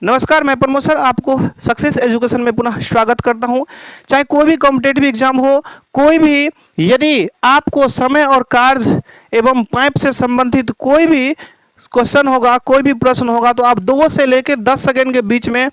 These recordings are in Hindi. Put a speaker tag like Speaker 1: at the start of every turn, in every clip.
Speaker 1: नमस्कार, मैं प्रमोद सर आपको सक्सेस एजुकेशन में पुनः स्वागत करता हूं। चाहे कोई भी कॉम्पिटेटिव एग्जाम हो, कोई भी, यदि आपको समय और कार्य एवं पाइप से संबंधित कोई भी क्वेश्चन होगा, कोई भी प्रश्न होगा, तो आप 2 से लेकर 10 सेकंड के बीच में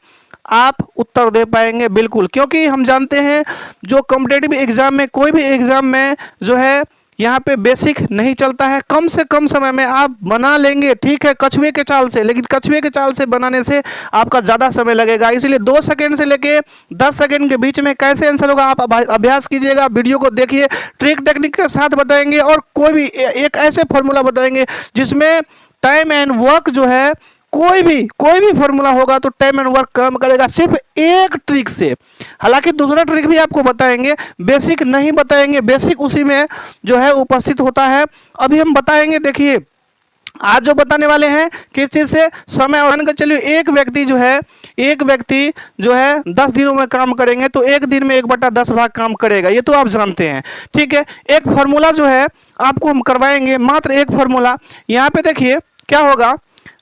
Speaker 1: आप उत्तर दे पाएंगे बिल्कुल। क्योंकि हम जानते हैं जो कॉम्पिटेटिव एग्जाम में, कोई भी एग्जाम में जो है यहाँ पे बेसिक नहीं चलता है। कम से कम समय में आप बना लेंगे, ठीक है, कछुए के चाल से, लेकिन कछुए के चाल से बनाने से आपका ज़्यादा समय लगेगा। इसलिए 2 सेकंड से लेके 10 सेकंड के बीच में कैसे आंसर होगा आप अभ्यास कीजिएगा, वीडियो को देखिए, ट्रिक टेक्निक के साथ बताएंगे और कोई भी एक ऐसे फॉर्मूला बताएंगे जिसमें टाइम एंड वर्क जो है, कोई भी फॉर्मूला होगा तो टाइम एंड वर्क कम करेगा सिर्फ एक ट्रिक से। हालांकि दूसरा ट्रिक भी आपको बताएंगे, बेसिक नहीं बताएंगे, बेसिक उसी में जो है उपस्थित होता है। अभी हम बताएंगे, देखिए आज जो बताने वाले हैं किस चीज से, समय और चलिए एक व्यक्ति जो है 10 दिनों में काम करेंगे तो एक दिन में 1/10 भाग काम करेगा, ये तो आप जानते हैं, ठीक है। एक फॉर्मूला जो है आपको हम करवाएंगे, मात्र एक फॉर्मूला। यहाँ पे देखिए क्या होगा,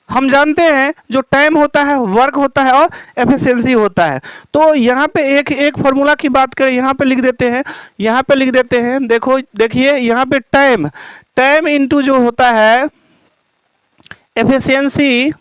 Speaker 1: हम जानते हैं जो टाइम होता है, वर्क होता है और एफिशिएंसी होता है। तो यहाँ पे एक फॉर्मूला की बात करें, यहाँ पे लिख देते हैं, देखो देखिए यहाँ पे टाइम इनटू जो होता है एफिशिएंसी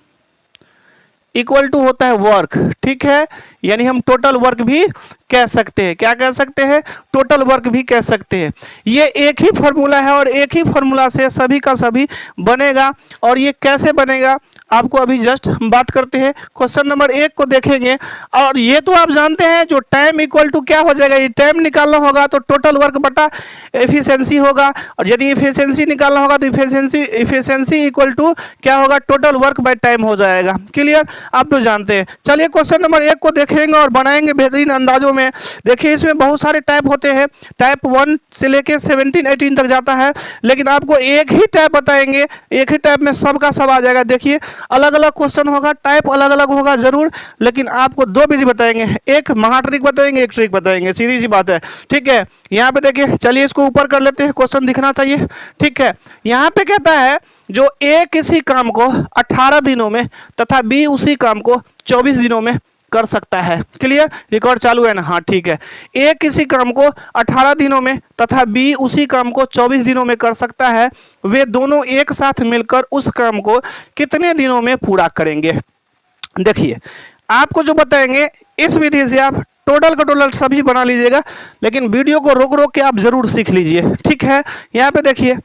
Speaker 1: इक्वल टू होता है वर्क, ठीक है। यानी हम टोटल वर्क भी कह सकते हैं, क्या कह सकते हैं, टोटल वर्क भी कह सकते हैं। ये एक ही फॉर्मूला है और एक ही फॉर्मूला से सभी का सभी बनेगा। और ये कैसे बनेगा आपको अभी जस्ट हम बात करते हैं। क्वेश्चन नंबर 1 को देखेंगे और ये तो आप जानते हैं जो टाइम इक्वल टू क्या हो जाएगा, ये टाइम निकालना होगा तो टोटल वर्क बटा एफिशिएंसी होगा, और यदि एफिशिएंसी निकालना होगा तो एफिशिएंसी इक्वल टू क्या होगा, टोटल वर्क बाय टाइम हो जाएगा। क्लियर, आप तो जानते हैं। चलिए क्वेश्चन नंबर 1 को देखेंगे और बनाएंगे बेहतरीन अंदाजों में। देखिए इसमें बहुत सारे टाइप होते हैं, टाइप 1 से लेके 17 18 तक जाता है, लेकिन आपको एक ही टाइप बताएंगे, एक ही टाइप में सबका सब आ जाएगा। देखिए अलग अलग क्वेश्चन होगा, टाइप अलग अलग होगा जरूर, लेकिन आपको 2 विधि बताएंगे, एक महाट्रिक बताएंगे, एक ट्रिक बताएंगे, सीधी सी बात है, ठीक है। यहाँ पे देखिए, चलिए इसको ऊपर कर लेते हैं, क्वेश्चन दिखना चाहिए, ठीक है। यहाँ पे कहता है जो ए किसी काम को 18 दिनों में तथा बी उसी काम को 24 दिनों में कर सकता है। क्लियर, रिकॉर्ड चालू है ना, हाँ ठीक है। ए किसी काम को 18 दिनों में तथा बी उसी काम को 24 दिनों में कर सकता है, वे दोनों एक साथ मिलकर उस काम को कितने दिनों में पूरा करेंगे। देखिए आपको जो बताएंगे इस विधि से आप टोटल का टोटल सभी बना लीजिएगा, लेकिन वीडियो को रोक रोक के आप जरूर सीख लीजिए, ठीक है। यहाँ पे देखिए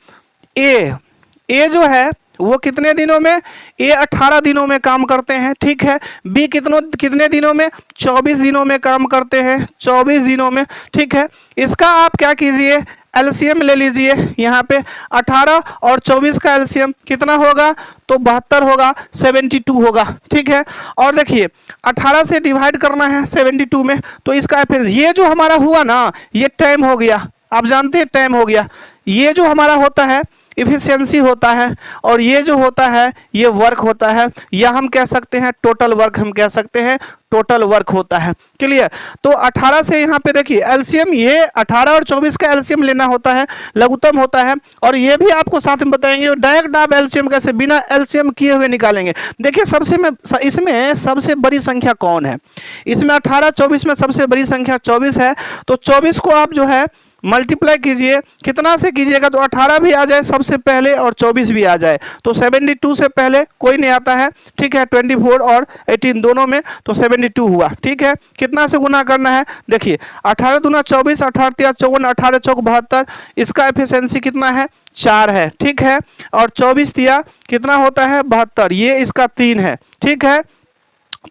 Speaker 1: ए जो है वो कितने दिनों में, ए 18 दिनों में काम करते हैं, ठीक है। बी कितने दिनों में, 24 दिनों में काम करते हैं, 24 दिनों में, ठीक है। इसका आप क्या कीजिए, एलसीएम ले लीजिए। यहाँ पे 18 और 24 का एलसीएम कितना होगा, तो 72 होगा, 72 होगा, ठीक है। और देखिए 18 से डिवाइड करना है 72 में, तो इसका फिर ये जो हमारा हुआ ना, ये टाइम हो गया, आप जानते हैं टाइम हो गया। ये जो हमारा होता है इफिशियंसी होता है, और ये जो होता है ये वर्क होता है, या हम कह सकते हैं टोटल वर्क, हम कह सकते हैं टोटल वर्क होता है। क्लियर, तो 18 से यहाँ पे देखिए एलसीएम, ये 18 और 24 का एलसीएम लेना होता है, लघुत्तम होता है। और ये भी आपको साथ में बताएंगे डायरेक्ट आप एलसीएम कैसे बिना एलसीएम किए हुए निकालेंगे। देखिए इसमें सबसे बड़ी संख्या कौन है, इसमें 18 24 में सबसे बड़ी संख्या 24 है, तो 24 को आप जो है मल्टीप्लाई कीजिए, कितना से कीजिएगा, तो 18 भी आ जाए सबसे पहले और 24 भी आ जाए, तो 72 से पहले कोई नहीं आता है, ठीक है। 24 और 18 दोनों में, तो 72 हुआ, ठीक है। कितना से गुना करना है, देखिए 18 दूना 24, 18 तिया 54, 18 चौक 72, इसका एफिशिएंसी कितना है, 4 है, ठीक है। और 24 तिया कितना होता है, 72, ये इसका 3 है, ठीक है।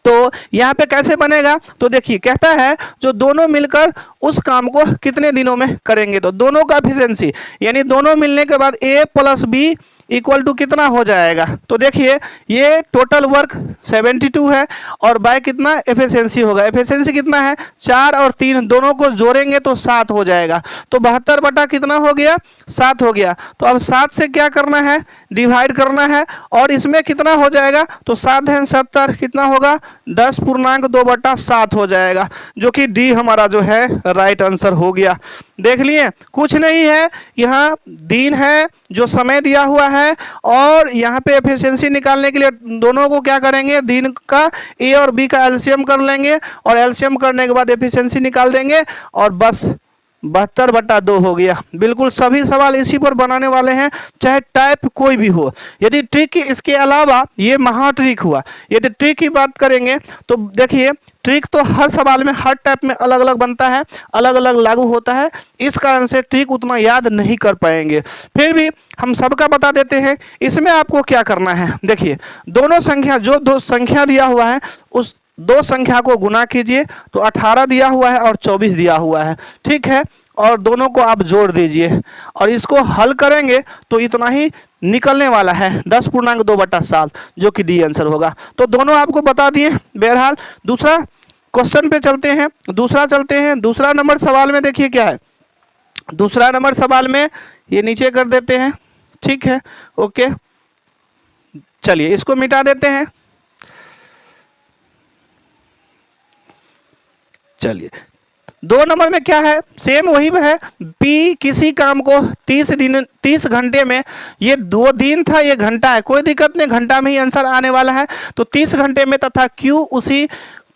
Speaker 1: तो यहाँ पे कैसे बनेगा, तो देखिए कहता है जो दोनों मिलकर उस काम को कितने दिनों में करेंगे, तो दोनों का एफिशिएंसी यानी दोनों मिलने के बाद ए प्लस बी इक्वल टू कितना हो जाएगा, तो देखिए ये टोटल वर्क 72 है और बाय कितना एफिशिएंसी होगा, एफिशिएंसी कितना है, 4 और 3 दोनों को जोड़ेंगे तो 7 हो जाएगा, तो 72 बटा कितना हो गया, 7 हो गया। तो अब 7 से क्या करना है, डिवाइड करना है, और इसमें कितना हो जाएगा, तो 7 है 70, कितना होगा, 10.2/7 हो जाएगा, जो कि डी हमारा जो है राइट आंसर हो गया। देख लिए, कुछ नहीं है, यहाँ दिन है जो समय दिया हुआ है। और यहाँ पे एफिशिएंसी निकालने के लिए दोनों को क्या करेंगे, दिन का ए और बी का एलसीएम कर लेंगे और एलसीएम करने के बाद एफिशिएंसी निकाल देंगे और बस 72/2 हो गया। बिल्कुल सभी सवाल इसी पर बनाने वाले हैं, चाहे टाइप कोई भी हो। यदि ट्रिक इसके अलावा ये महा ट्रिक हुआ। यदि ट्रिक की बात करेंगे तो देखिए ट्रिक तो हर सवाल में हर टाइप में अलग अलग बनता है, अलग अलग लागू होता है, इस कारण से ट्रिक उतना याद नहीं कर पाएंगे। फिर भी हम सबका बता देते हैं। इसमें आपको क्या करना है, देखिए दोनों संख्या, जो दो संख्या दिया हुआ है उस दो संख्या को गुना कीजिए तो 18 दिया हुआ है और 24 दिया हुआ है, ठीक है। और दोनों को आप जोड़ दीजिए और इसको हल करेंगे तो इतना ही निकलने वाला है, 10.2/7, जो कि डी आंसर होगा। तो दोनों आपको बता दिए। बहरहाल दूसरा क्वेश्चन पे चलते हैं, दूसरा नंबर सवाल में देखिए क्या है। दूसरा नंबर सवाल में ये नीचे कर देते हैं, ठीक है, ओके। चलिए इसको मिटा देते हैं। चलिए 2 नंबर में क्या है, सेम वही है। पी किसी काम को 30 घंटे में, ये 2 दिन था, ये घंटा है, कोई दिक्कत नहीं, घंटा में ही आंसर आने वाला है। तो 30 घंटे में तथा क्यू उसी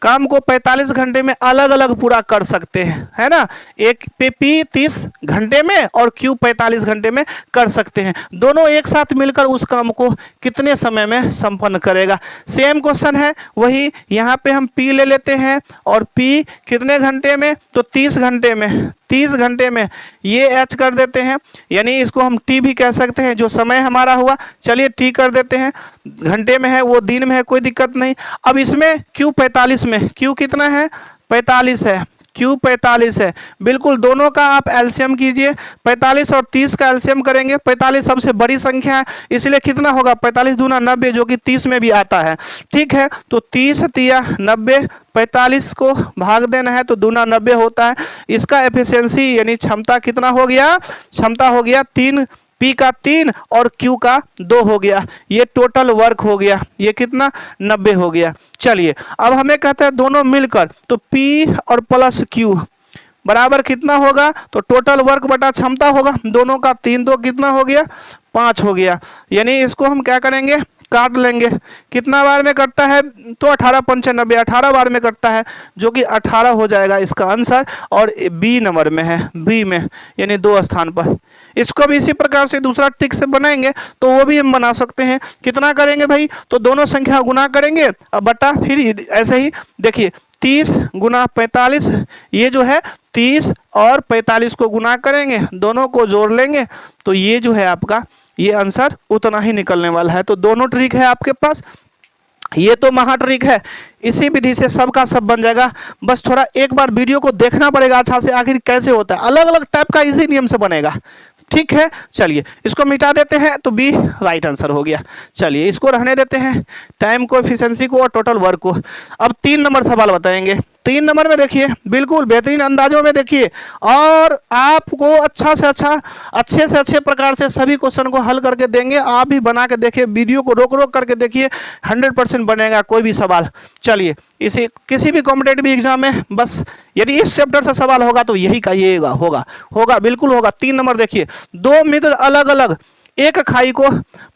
Speaker 1: काम को 45 घंटे में अलग अलग पूरा कर सकते हैं, है ना। एक पे पी 30 घंटे में और क्यू 45 घंटे में कर सकते हैं। दोनों एक साथ मिलकर उस काम को कितने समय में संपन्न करेगा। सेम क्वेश्चन है वही, यहाँ पे हम पी ले लेते हैं और पी कितने घंटे में, तो 30 घंटे में, 30 घंटे में ये एच कर देते हैं, यानी इसको हम टी भी कह सकते हैं, जो समय हमारा हुआ। चलिए टी कर देते हैं, घंटे में है वो दिन में है, कोई दिक्कत नहीं। अब इसमें क्यू 45 में, क्यू कितना है, 45 है, क्यू 45 है। बिल्कुल दोनों का आप एलसीएम कीजिए, 45 और 30 का एलसीएम करेंगे। 45 सबसे बड़ी संख्या है, इसलिए कितना होगा, 45 दूना 90, जो कि 30 में भी आता है, ठीक है। तो 30 तिया 90, 45 को भाग देना है तो दूना 90 होता है। इसका एफिशिएंसी यानी क्षमता कितना हो गया, क्षमता हो गया 3, पी का 3 और क्यू का 2 हो गया। ये टोटल वर्क हो गया, ये कितना 90 हो गया। चलिए अब हमें कहते हैं दोनों मिलकर, तो पी और प्लस क्यू बराबर कितना होगा, तो टोटल वर्क बटा क्षमता होगा। दोनों का 3 2 कितना हो गया, 5 हो गया। यानी इसको हम क्या करेंगे, काट लेंगे। कितना बार में कटता है, तो 18 पंचे 90, 18 बार में कटता है, जो कि 18 हो जाएगा इसका आंसर। और बी नंबर में है, बी में यानी 2 स्थान पर। इसको भी इसी प्रकार से दूसरा ट्रिक से बनाएंगे तो वो भी हम बना सकते हैं। कितना करेंगे भाई, तो दोनों संख्या गुना करेंगे अब बटा, फिर ऐसे ही देखिए 30 गुना 45, ये जो है 30 और 45 को गुना करेंगे, दोनों को जोड़ लेंगे तो ये जो है आपका ये आंसर उतना ही निकलने वाला है। तो दोनों ट्रिक है आपके पास, ये तो महा ट्रिक है। इसी विधि से सबका सब बन जाएगा। बस थोड़ा एक बार वीडियो को देखना पड़ेगा अच्छा से, आखिर कैसे होता है, अलग अलग टाइप का इसी नियम से बनेगा, ठीक है। चलिए इसको मिटा देते हैं तो बी राइट आंसर हो गया। चलिए इसको रहने देते हैं, टाइम को, एफिशिएंसी को और टोटल वर्क को। अब 3 नंबर सवाल बताएंगे। 3 नंबर में देखिए बिल्कुल बेहतरीन अंदाजों में देखिए, और आपको अच्छे से अच्छे प्रकार से सभी क्वेश्चन को हल करके देंगे। आप भी बना के देखिए, वीडियो को रोक रोक करके देखिए, 100% बनेगा कोई भी सवाल। चलिए इसी किसी भी कॉम्पिटेटिव एग्जाम में बस यदि इस चैप्टर से सवाल होगा तो यही का ये होगा, बिल्कुल होगा। 3 नंबर देखिए, 2 मित्र अलग अलग एक खाई को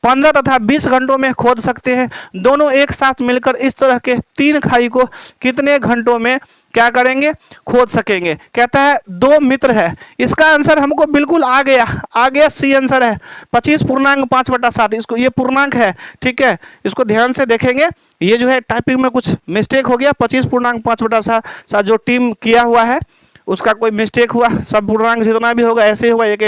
Speaker 1: 15 तथा 20 घंटों में खोद सकते हैं। दोनों एक साथ मिलकर इस तरह के 3 खाई को कितने घंटों में क्या करेंगे, खोद सकेंगे। कहता है 2 मित्र है, इसका आंसर हमको बिल्कुल आ गया, सी आंसर है 25.5/7। इसको ये पूर्णांक है, ठीक है, इसको ध्यान से देखेंगे। ये जो है टाइपिंग में कुछ मिस्टेक हो गया, 25.5/7 जो टीम किया हुआ है उसका कोई मिस्टेक हुआ, सब पूर्णांक जितना भी होगा ऐसे होगा, एक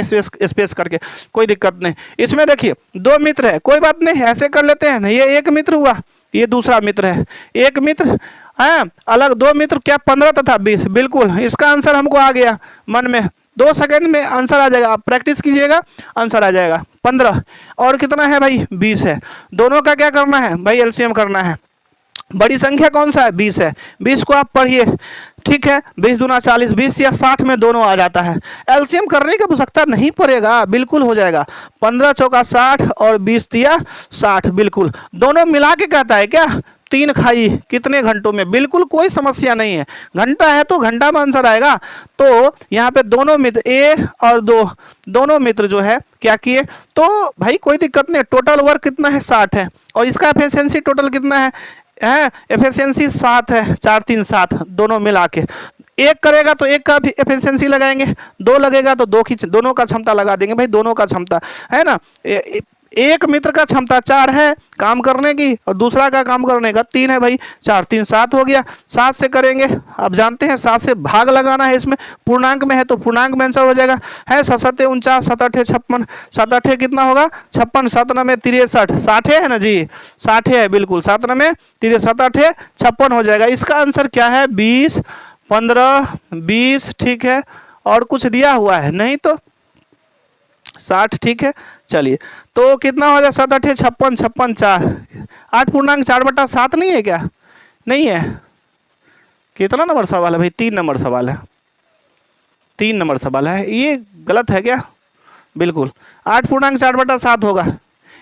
Speaker 1: स्पेस करके, कोई दिक्कत नहीं। इसमें देखिए 2 मित्र है, कोई बात नहीं, ऐसे कर लेते हैं ना, ये एक मित्र हुआ, ये दूसरा मित्र है, एक मित्र है अलग, 2 मित्र क्या 15 तथा 20, बिल्कुल इसका आंसर हमको आ गया मन में, 2 सेकंड में आंसर आ जाएगा। आप प्रैक्टिस कीजिएगा, आंसर आ जाएगा 15 और कितना है भाई 20 है। दोनों का क्या करना है भाई, एलसीएम करना है। बड़ी संख्या कौन सा है, 20 है, 20 को आप पढ़िए, ठीक है। 20 दूना 40, 20 या 60 में दोनों आ जाता है। एलसीएम करने की आवश्यकता नहीं पड़ेगा, बिल्कुल हो जाएगा। 15 चौका 60 और 20 तिया 60, बिल्कुल दोनों मिला के कहता है क्या, 3 खाई कितने घंटों में, बिल्कुल कोई समस्या नहीं है, घंटा है तो घंटा में आंसर आएगा। तो यहाँ पे दोनों मित्र ए और दोनों मित्र जो है क्या किए, तो भाई कोई दिक्कत नहीं, टोटल वर्क कितना है 60 है, और इसका एफिशिएंसी टोटल कितना है एफिशिएंसी 7 है, 4 3 7 दोनों मिला के। एक करेगा तो एक का भी एफिशिएंसी लगाएंगे, दो लगेगा तो दोनों का क्षमता लगा देंगे भाई, दोनों का क्षमता है ना। एक मित्र का क्षमता 4 है काम करने की, और दूसरा का काम करने का 3 है भाई, 4 3 7 हो गया। 7 से करेंगे, अब जानते हैं 7 से भाग लगाना है, इसमें पूर्णांक में है तो पूर्णांक में आंसर हो जाएगा, है 7 7 49, 7 8 56, 7 8 कितना होगा 56, 7 9 63, 60 है ना जी, 60 है बिल्कुल, 7 9 63, 7 8 56 हो जाएगा। इसका आंसर क्या है 20 15 20, ठीक है, और कुछ दिया हुआ है नहीं तो 60, ठीक है। चलिए तो कितना हो जाए 7 8 56, 56 4, 8 पूर्णांक 4/7 नहीं है क्या, नहीं है, कितना नंबर सवाल है भाई, 3 नंबर सवाल है, 3 नंबर सवाल है, ये गलत है क्या, बिल्कुल 8 पूर्णांक 4/7 होगा,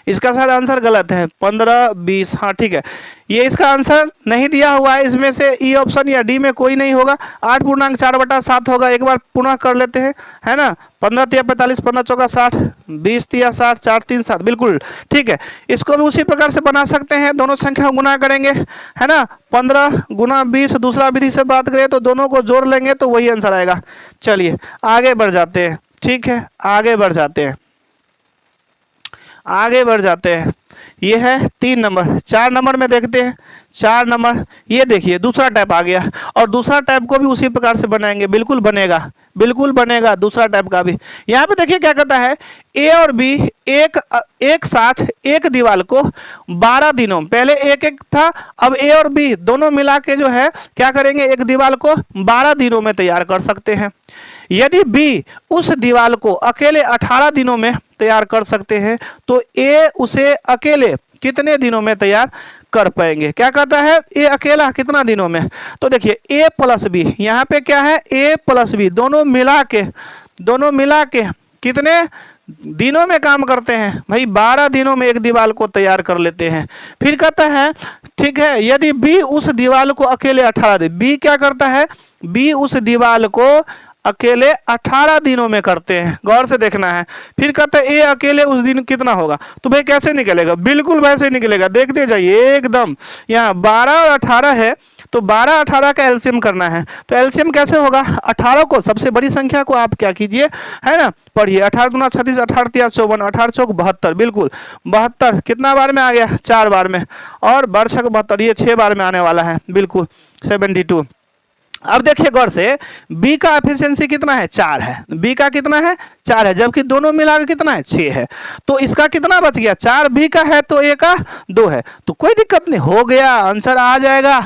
Speaker 1: इसका शायद आंसर गलत है 15 20, हाँ ठीक है, ये इसका आंसर नहीं दिया हुआ है, इसमें से ई ऑप्शन या डी में कोई नहीं होगा, 8 पूर्णांक 4/7 होगा। एक बार पुनः कर लेते हैं, है ना, 15 3 45, 15 4 60, 20 3 60, 4 3 7, बिल्कुल ठीक है। इसको भी उसी प्रकार से बना सकते हैं, दोनों संख्या गुना करेंगे, है ना, 15 गुना 20, दूसरा विधि से बात करें तो दोनों को जोड़ लेंगे तो वही आंसर आएगा। चलिए आगे बढ़ जाते हैं, ठीक है, आगे बढ़ जाते हैं, आगे बढ़ जाते हैं। ये है 3 नंबर। 4 नंबर में देखते हैं, 4 नंबर ये देखिए दूसरा टाइप आ गया, और दूसरा टाइप को भी उसी प्रकार से बनाएंगे, बिल्कुल बनेगा, बिल्कुल बनेगा दूसरा टाइप का भी। यहाँ पे देखिए क्या करता है, ए और बी एक साथ एक दीवार को 12 दिनों, पहले एक एक था, अब ए और बी दोनों मिला के जो है क्या करेंगे, एक दीवार को 12 दिनों में तैयार कर सकते हैं। यदि बी उस दीवार को अकेले 18 दिनों में तैयार कर सकते हैं, तो ए उसे अकेले कितने दिनों में तैयार कर पाएंगे। क्या कहता है, ए अकेला कितना दिनों में, तो देखिए ए प्लस बी, यहाँ पे क्या है ए प्लस बी दोनों मिला के कितने दिनों में काम करते हैं भाई, 12 दिनों में एक दीवार को तैयार कर लेते हैं। फिर कहता है ठीक है, यदि बी उस दीवार को अकेले 18 दिन, बी क्या करता है, बी उस दीवार को अकेले 18 दिनों में करते हैं, गौर से देखना है। फिर कहते हैं ए अकेले उस दिन कितना होगा, तो भाई कैसे निकलेगा, बिल्कुल वैसे निकलेगा, देखते जाइए एकदम, यहाँ 12 और 18 है, तो 12 18 का एलसीएम करना है, तो एलसीएम कैसे होगा, 18 को सबसे बड़ी संख्या को आप क्या कीजिए, है ना, पढ़िए 18 दूना 36, 18 3 54, 18 चौक 72, बिल्कुल 72 कितना बार में आ गया, 4 बार में, और 12 6 72, ये 6 बार में आने वाला है, बिल्कुल 72। अब देखिए गौर से, बी का एफिशिएंसी कितना है 4 है, बी का कितना है 4 है, जबकि दोनों मिलाकर कितना है 6 है, तो इसका कितना बच गया, 4 बी का है तो ए का 2 है, तो कोई दिक्कत नहीं, हो गया आंसर आ जाएगा,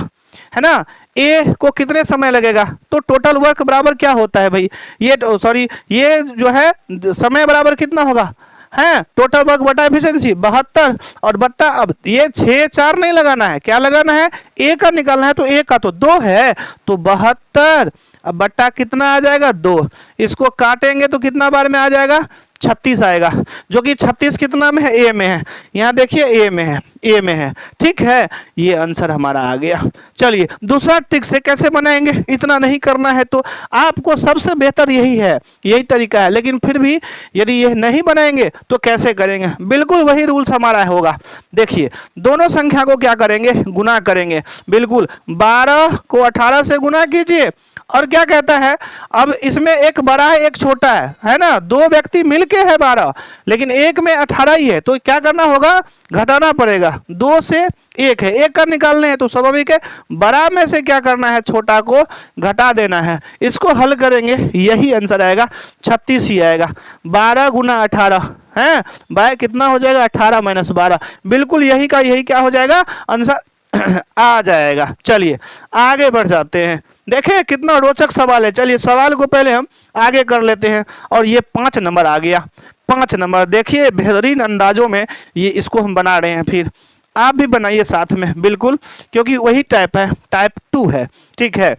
Speaker 1: है ना। ए को कितने समय लगेगा, तो टोटल वर्क बराबर क्या होता है भाई, ये सॉरी ये जो है समय बराबर कितना होगा, है टोटल वर्क बटा एफिशिएंसी 72, और बट्टा, अब ये 6 4 नहीं लगाना है, क्या लगाना है, ए का निकालना है, तो ए का तो 2 है, तो 72, अब बट्टा कितना आ जाएगा 2, इसको काटेंगे तो कितना बार में आ जाएगा 36 आएगा, जो कि 36 कितना में है, ए में है, यहाँ देखिए ए में है, ए में है, ठीक है, ये आंसर हमारा आ गया। चलिए दूसरा ट्रिक से कैसे बनाएंगे, इतना नहीं करना है तो आपको सबसे बेहतर यही है, यही तरीका है, लेकिन फिर भी यदि ये नहीं बनाएंगे तो कैसे करेंगे, बिल्कुल वही रूल्स हमारा होगा। देखिए दोनों संख्या को क्या करेंगे, गुना करेंगे, बिल्कुल 12 को 18 से गुना कीजिए, और क्या कहता है, अब इसमें एक बड़ा है एक छोटा है ना, दो व्यक्ति मिलके है 12, लेकिन एक में 18 ही है, तो क्या करना होगा, घटाना पड़ेगा, 2 से 1 है, 1 का निकालने है तो स्वाभाविक है बड़ा में से क्या करना है, छोटा को घटा देना है। इसको हल करेंगे यही आंसर आएगा, 36 ही आएगा, 12 गुना 18 है बाय कितना हो जाएगा 18 माइनस 12, बिल्कुल यही का यही क्या हो जाएगा आंसर आ जाएगा। चलिए आगे बढ़ जाते हैं, देखें कितना रोचक सवाल है। चलिए सवाल को पहले हम आगे कर लेते हैं, और ये 5 नंबर आ गया, 5 नंबर देखिए बेहतरीन अंदाजों में ये इसको हम बना रहे हैं, फिर आप भी बनाइए साथ में, बिल्कुल क्योंकि वही टाइप है, टाइप 2 है, ठीक है।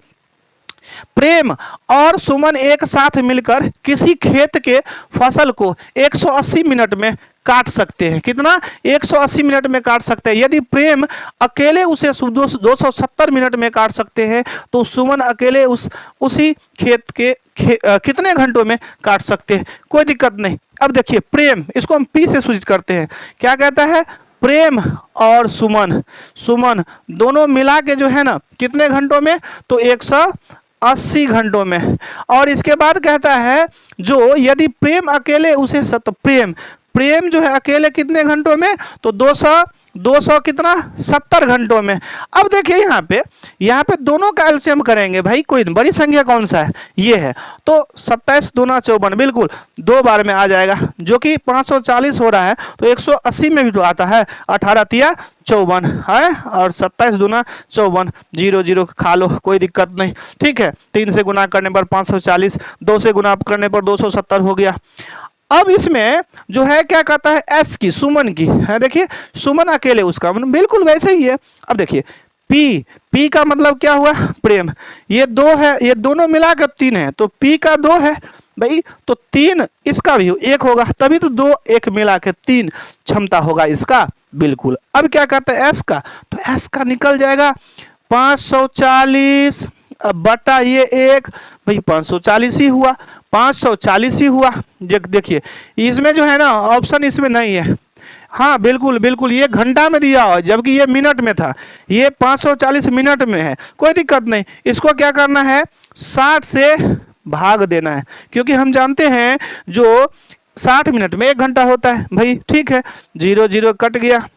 Speaker 1: प्रेम और सुमन एक साथ मिलकर किसी खेत के फसल को 180 मिनट में काट सकते हैं। कितना? 180 मिनट में काट सकते हैं। यदि प्रेम अकेले उसे 270 मिनट में काट सकते हैं तो सुमन अकेले उसी खेत के कितने घंटों में काट सकते हैं? कोई दिक्कत नहीं। अब देखिए प्रेम, इसको हम पी से सूचित करते हैं। क्या कहता है? प्रेम और सुमन दोनों मिला के जो है ना कितने घंटों में? तो 180 घंटों में। और इसके बाद कहता है जो यदि प्रेम अकेले उसे प्रेम जो है अकेले कितने घंटों में? तो 200 कितना? 70 घंटों में। अब देखिए यहाँ पे दोनों का एलसीएम करेंगे भाई, कोई बड़ी संख्या कौन सा है? ये है। तो 27 दूना 54, बिल्कुल 2 बार में आ जाएगा, जो कि 540 हो रहा है। तो 180 में भी तो आता है, 18 तिया 54 है, और 27 दूना 54, 0 0 खा लो, कोई दिक्कत नहीं। ठीक है, 3 से गुना करने पर 540, 2 से गुना करने पर 270 हो गया। अब इसमें जो है क्या कहता है? एस की, सुमन की है। देखिए सुमन अकेले, उसका बिल्कुल वैसे ही है। अब देखिए पी का मतलब क्या हुआ? प्रेम। ये 2 है, ये दोनों मिलाकर 3 है, तो पी का 2 है भाई, तो 3 इसका भी 1 होगा, तभी तो 2 1 मिला के 3 क्षमता होगा इसका। बिल्कुल। अब क्या कहते हैं? एस का, तो एस का निकल जाएगा 540 बटा ये 1, भाई 540 ही हुआ, 540 ही हुआ। देखिए इसमें जो है ना ऑप्शन इसमें नहीं है। हाँ बिल्कुल बिल्कुल, ये घंटा में दिया हो जबकि ये मिनट में था, ये 540 मिनट में है। कोई दिक्कत नहीं, इसको क्या करना है? 60 से भाग देना है, क्योंकि हम जानते हैं जो 60 मिनट में 1 घंटा होता है भाई। ठीक है, 0 0 कट गया,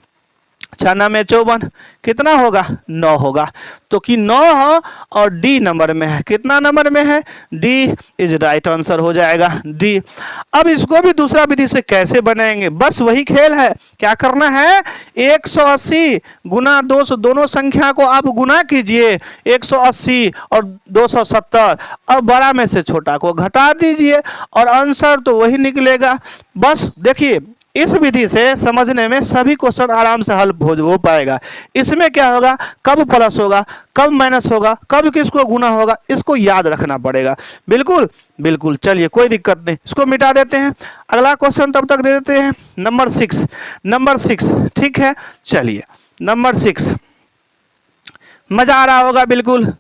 Speaker 1: 6 में 54, कितना होगा? 9 होगा। तो कि 9 हो और डी नंबर में है। कितना नंबर में है? डी इज राइट आंसर हो जाएगा, डी। अब इसको भी दूसरा विधि से कैसे बनाएंगे? बस वही खेल है। क्या करना है? 180 गुना 200, दोनों संख्या को आप गुना कीजिए, 180 और 270। अब बड़ा में से छोटा को घटा दीजिए और आंसर तो वही निकलेगा। बस देखिए इस विधि से समझने में सभी क्वेश्चन आराम से हल हो पाएगा। इसमें क्या होगा? कब प्लस होगा, कब माइनस होगा, कब किसको गुना होगा, इसको याद रखना पड़ेगा। बिल्कुल बिल्कुल। चलिए कोई दिक्कत नहीं, इसको मिटा देते हैं। अगला क्वेश्चन तब तक दे देते हैं, नंबर 6। ठीक है, चलिए नंबर 6। मजा आ रहा होगा, बिल्कुल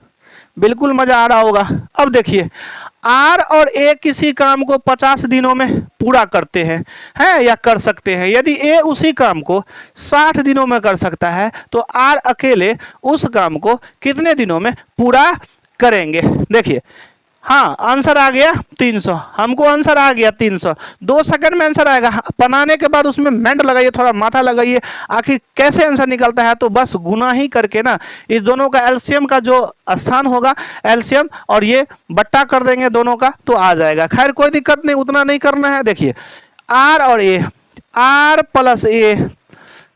Speaker 1: बिल्कुल मजा आ रहा होगा। अब देखिए आर और ए किसी काम को 50 दिनों में पूरा करते हैं, या कर सकते हैं। यदि ए उसी काम को 60 दिनों में कर सकता है तो आर अकेले उस काम को कितने दिनों में पूरा करेंगे? देखिए हाँ, आंसर आ गया 300, हमको आंसर आ गया 300। 2 सेकंड में आंसर आएगा। बनाने के बाद उसमें मेंट लगाइए, थोड़ा माथा लगाइए, आखिर कैसे आंसर निकलता है। तो बस गुना ही करके ना इस दोनों का एलसीएम का जो स्थान होगा, एलसीएम और ये बट्टा कर देंगे दोनों का, तो आ जाएगा। खैर कोई दिक्कत नहीं, उतना नहीं करना है। देखिए आर और ए, आर प्लस ए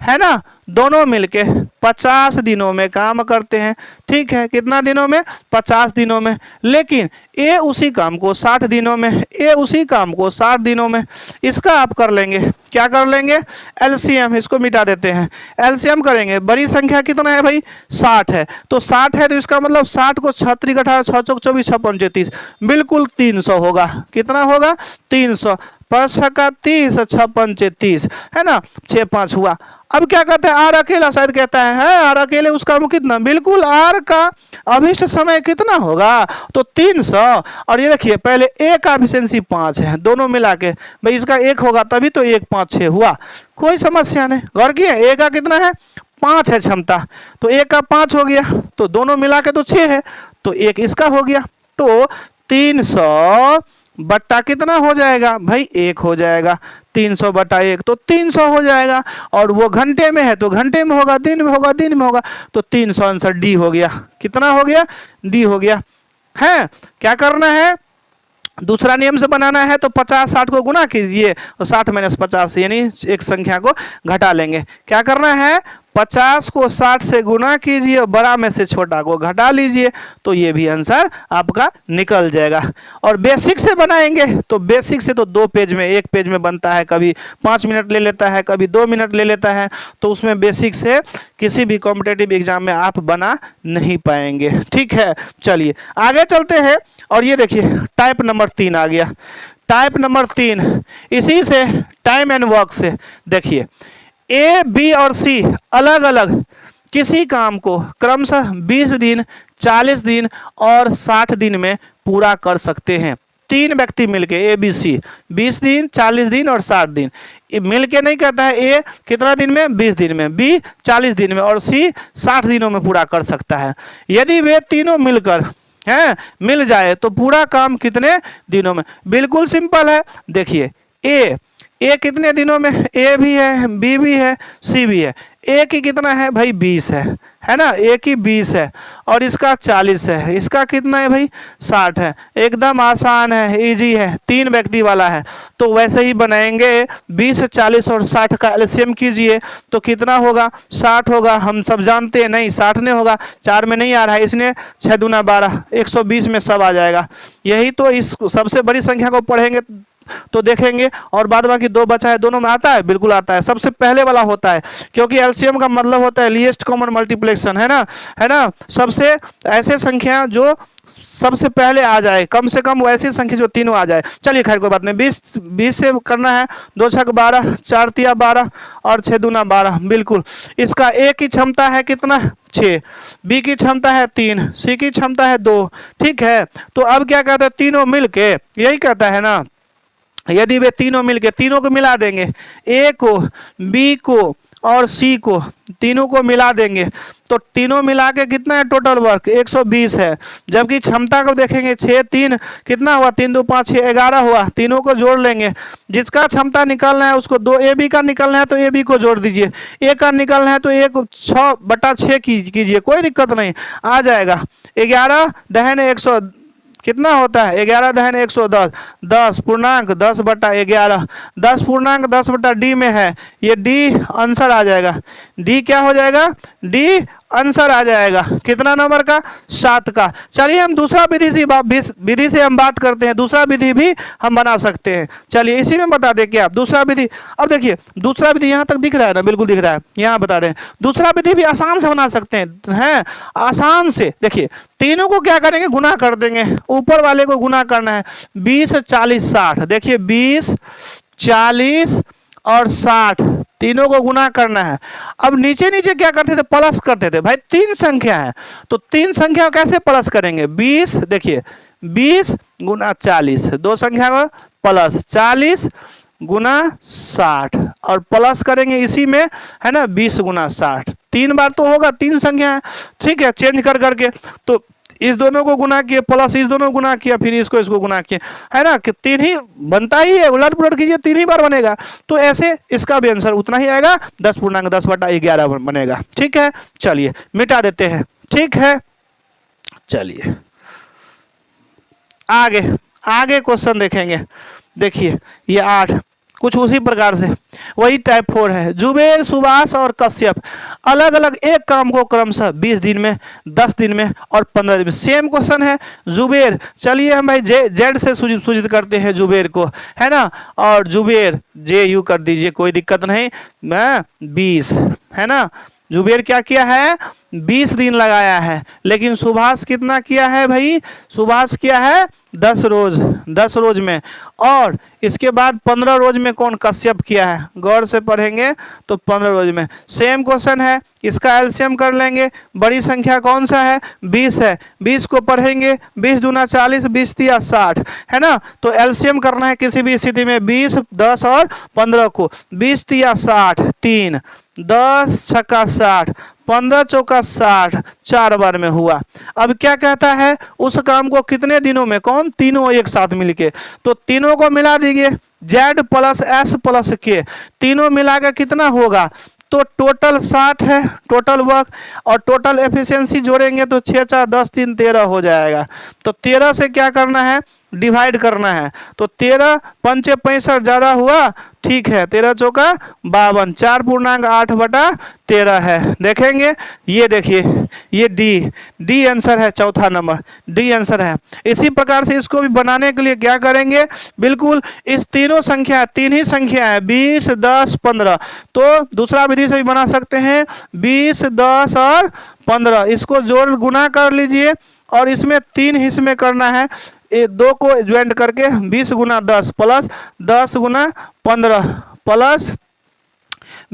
Speaker 1: है ना, दोनों मिलके 50 दिनों में काम करते हैं। ठीक है, कितना दिनों में? 50 दिनों में। लेकिन ए उसी काम को 60 दिनों में, ए उसी काम को 60 दिनों में। इसका आप कर लेंगे, क्या कर लेंगे? एलसीएम। इसको मिटा देते हैं, एलसीएम करेंगे। बड़ी संख्या कितना है भाई? 60 है, तो 60 है, तो इसका मतलब 60 को 36 18 6 चौक 24 6 5 30, बिल्कुल 300 होगा। कितना होगा? 300। 5 का 30, 6 5 30 है ना, 6 5 हुआ। अब क्या कहते हैं? आर अकेला शायद कहता है आर अकेले उसका कितना? बिल्कुल आर का अभिष्ट समय कितना होगा? तो 300। और ये देखिए पहले ए का एफिशिएंसी 5 है, दोनों मिला के भाई इसका 1 होगा, तभी तो 1 5 6 हुआ। कोई समस्या नहीं। गौर किए, ए का कितना है? 5 है क्षमता, तो ए का 5 हो गया, तो दोनों मिला के तो 6 है, तो 1 इसका हो गया। तो 300 बट्टा कितना हो जाएगा भाई? 1 हो जाएगा। 300 बटा 1 तो 300 हो जाएगा। और वो घंटे में है तो घंटे में होगा, दिन में होगा दिन में होगा, तो 300 आंसर डी हो गया। कितना हो गया? डी हो गया। है क्या करना है? दूसरा नियम से बनाना है तो 50 60 को गुना कीजिए और 60 - 50 यानी एक संख्या को घटा लेंगे। क्या करना है? 50 को 60 से गुना कीजिए और बड़ा में से छोटा को घटा लीजिए, तो ये भी आंसर आपका निकल जाएगा। और बेसिक से बनाएंगे तो बेसिक से तो 2 पेज में, 1 पेज में बनता है, कभी 5 मिनट ले लेता है, कभी 2 मिनट ले लेता है, तो उसमें बेसिक से किसी भी कॉम्पिटेटिव एग्जाम में आप बना नहीं पाएंगे। ठीक है, चलिए आगे चलते हैं। और ये देखिए टाइप नंबर 3 आ गया। टाइप नंबर 3 इसी से टाइम एंड वर्क से देखिए, ए बी और सी अलग अलग किसी काम को क्रमशः 20 दिन, 40 दिन और 60 दिन में पूरा कर सकते हैं। 3 व्यक्ति मिलके ए बी सी 20 दिन, 40 दिन और 60 दिन मिलके नहीं कहता है ए कितना दिन में, 20 दिन में, बी 40 दिन में और सी 60 दिनों में पूरा कर सकता है। यदि वे तीनों मिलकर मिल जाए तो पूरा काम कितने दिनों में? बिल्कुल सिंपल है। देखिए ए कितने दिनों में, ए भी है, बी भी है, सी भी है। ए की कितना है भाई 20 है ना, ए की 20 है और इसका 40 है, इसका कितना है भाई 60 है। एकदम आसान है, इजी है, 3 व्यक्ति वाला है। तो वैसे ही बनाएंगे, 20, 40 और 60 का एलसीएम कीजिए तो कितना होगा, 60 होगा। हम सब जानते हैं नहीं 60 नहीं होगा, 4 में नहीं आ रहा है, इसने 6 दूना 12, 120 में सब आ जाएगा। यही तो इस सबसे बड़ी संख्या को पढ़ेंगे तो देखेंगे। और बाद बाकी 2 बचा है, दोनों में आता है, बिल्कुल आता है, सबसे पहले वाला होता है, क्योंकि एलसीएम का मतलब होता है लीस्ट कॉमन मल्टीप्लिकेशन, है ना। सबसे ऐसे संख्या जो सबसे पहले आ जाए, कम से कम वैसी संख्या जो तीनों आ जाए। चलिए खैर कोई बात नहीं, 20 से करना है, 2 छक 12, 4 तिया 12 और 6 दूना 12। बिल्कुल इसका ए की क्षमता है कितना, 6, बी की क्षमता है 3, सी की क्षमता है 2। ठीक है, तो अब क्या कहते हैं, तीनों मिलके, यही कहता है ना, यदि वे तीनों मिलके, तीनों को मिला देंगे, ए को, बी को और सी को, तीनों को मिला देंगे तो तीनों मिला के कितना है टोटल वर्क, 120 है। जबकि क्षमता को देखेंगे 6 3 कितना हुआ, 3 2 5 6 11 हुआ। तीनों को जोड़ लेंगे, जिसका क्षमता निकालना है उसको 2, ए बी का निकालना है तो ए बी को जोड़ दीजिए, ए का निकालना है तो ए को 6/6 कीजिए, कोई दिक्कत नहीं, आ जाएगा। 11 दहन 100 कितना होता है, 11 दहन 110, 10 पूर्णांक 10/11, 10 पूर्णांक 10/d में है, ये डी आंसर आ जाएगा। डी क्या हो जाएगा, डी आंसर आ जाएगा कितना नंबर का, 7 का। चलिए हम दूसरा विधि से हम बात करते हैं, दूसरा विधि भी हम बना सकते हैं। चलिए इसी में बता दें क्या दूसरा विधि। अब देखिए दूसरा विधि यहाँ तक दिख रहा है ना, बिल्कुल दिख रहा है, यहाँ बता रहे हैं दूसरा विधि भी आसान से बना सकते हैं, आसान से। देखिए तीनों को क्या करेंगे, गुना कर देंगे, ऊपर वाले को गुना करना है, 20 40 60। देखिए 20 40 और 60 तीनों को गुना करना है। अब नीचे नीचे क्या करते थे, प्लस करते थे भाई, 3 संख्या है तो 3 संख्या कैसे प्लस करेंगे, 20 देखिए 20 गुना 40, 2 संख्या को प्लस 40 गुना 60 और प्लस करेंगे इसी में, है ना, 20 गुना 60। 3 बार तो होगा, 3 संख्या है, ठीक है, चेंज कर करके। तो इस दोनों को गुना किए प्लस इस दोनों को गुना किया, फिर इसको गुना किए, है ना, कि 3 ही बनता ही है, उलट पुलट कीजिए 3 ही बार बनेगा। तो ऐसे इसका भी आंसर उतना ही आएगा, 10 पूर्णांक 10/11 बनेगा। ठीक है, चलिए मिटा देते हैं। ठीक है, चलिए आगे क्वेश्चन देखेंगे। देखिए ये 8 कुछ उसी प्रकार से, वही टाइप 4 है। जुबेर, सुभाष और कश्यप अलग अलग एक काम को क्रमशः 20 दिन में, 10 दिन में और 15 दिन में, सेम क्वेश्चन है। जुबेर, चलिए हम भाई जेड से सूचित करते हैं जुबेर को, है ना, और जुबेर जे यू कर दीजिए, कोई दिक्कत नहीं। 20 है ना, जुबेर क्या किया है, 20 दिन लगाया है। लेकिन सुभाष कितना किया है भाई, सुभाष किया है 10 रोज में। और इसके बाद 15 रोज में कौन, कश्यप किया है। गौर से पढ़ेंगे तो 15 रोज में। सेम क्वेश्चन है, इसका एलसीएम कर लेंगे। बड़ी संख्या कौन सा है, 20 है, 20 को पढ़ेंगे, 20 दूना 40, 20 तिया 60, है ना। तो एलसीएम करना है किसी भी स्थिति में, 20 10 और 15 को, 20 तिया 60 3, 10 छक्का 60, 15 चौका 60, 4 बार में हुआ। अब क्या कहता है, उस काम को कितने दिनों में, कौन, तीनों एक साथ मिलके। तो तीनों को मिला दीजिए, जेड प्लस एस प्लस के, तीनों मिला के कितना होगा, तो टोटल 60 है टोटल वर्क, और टोटल एफिशिएंसी जोड़ेंगे तो 6 4 10 3 13 हो जाएगा। तो 13 से क्या करना है, डिवाइड करना है। तो 13 पंचे 65 ज्यादा हुआ ठीक है, 13 चौका 52, 4.8/13 है। देखेंगे, ये देखिए, ये डी आंसर है, चौथा नंबर डी आंसर है। इसी प्रकार से इसको भी बनाने के लिए क्या करेंगे, बिल्कुल इस तीनों संख्या, तीन ही संख्या है 20, 10, 15, तो दूसरा विधि से भी बना सकते हैं 20, 10 और 15, इसको जोड़ गुना कर लीजिए और इसमें 3 हिस्से में करना है, ये 2 को ज्वाइंट करके 20 गुना 10 प्लस 10 गुना 15 प्लस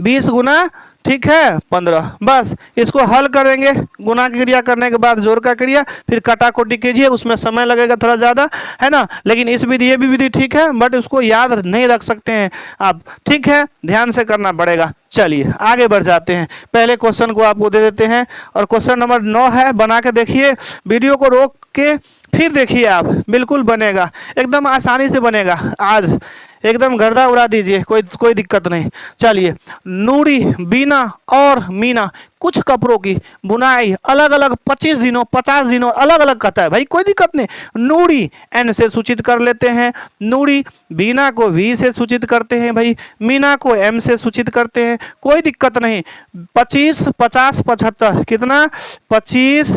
Speaker 1: 20 गुना, ठीक है, 15। बस इसको हल करेंगे, गुना की क्रिया करने के बाद जोड़ का क्रिया, फिर काटाकोटी कीजिए, उसमें समय लगेगा थोड़ा ज्यादा, है ना, लेकिन इस विधि, ये भी विधि ठीक है, बट उसको याद नहीं रख सकते हैं आप, ठीक है, ध्यान से करना पड़ेगा। चलिए आगे बढ़ जाते हैं, पहले क्वेश्चन को आपको दे देते हैं और क्वेश्चन नंबर 9 है, बना के देखिए, वीडियो को रोक के फिर देखिए आप, बिल्कुल बनेगा, एकदम आसानी से बनेगा, आज एकदम गर्दा उड़ा दीजिए, कोई दिक्कत नहीं। चलिए, नूरी, बीना और मीना कुछ कपड़ों की बुनाई अलग अलग 25 दिनों 50 दिनों अलग अलग कहता है, भाई कोई दिक्कत नहीं, नूरी एन से सूचित कर लेते हैं, नूरी, बीना को वी से सूचित करते हैं, भाई मीना को एम से सूचित करते हैं, कोई दिक्कत नहीं। 25, 50, 75 कितना, 25,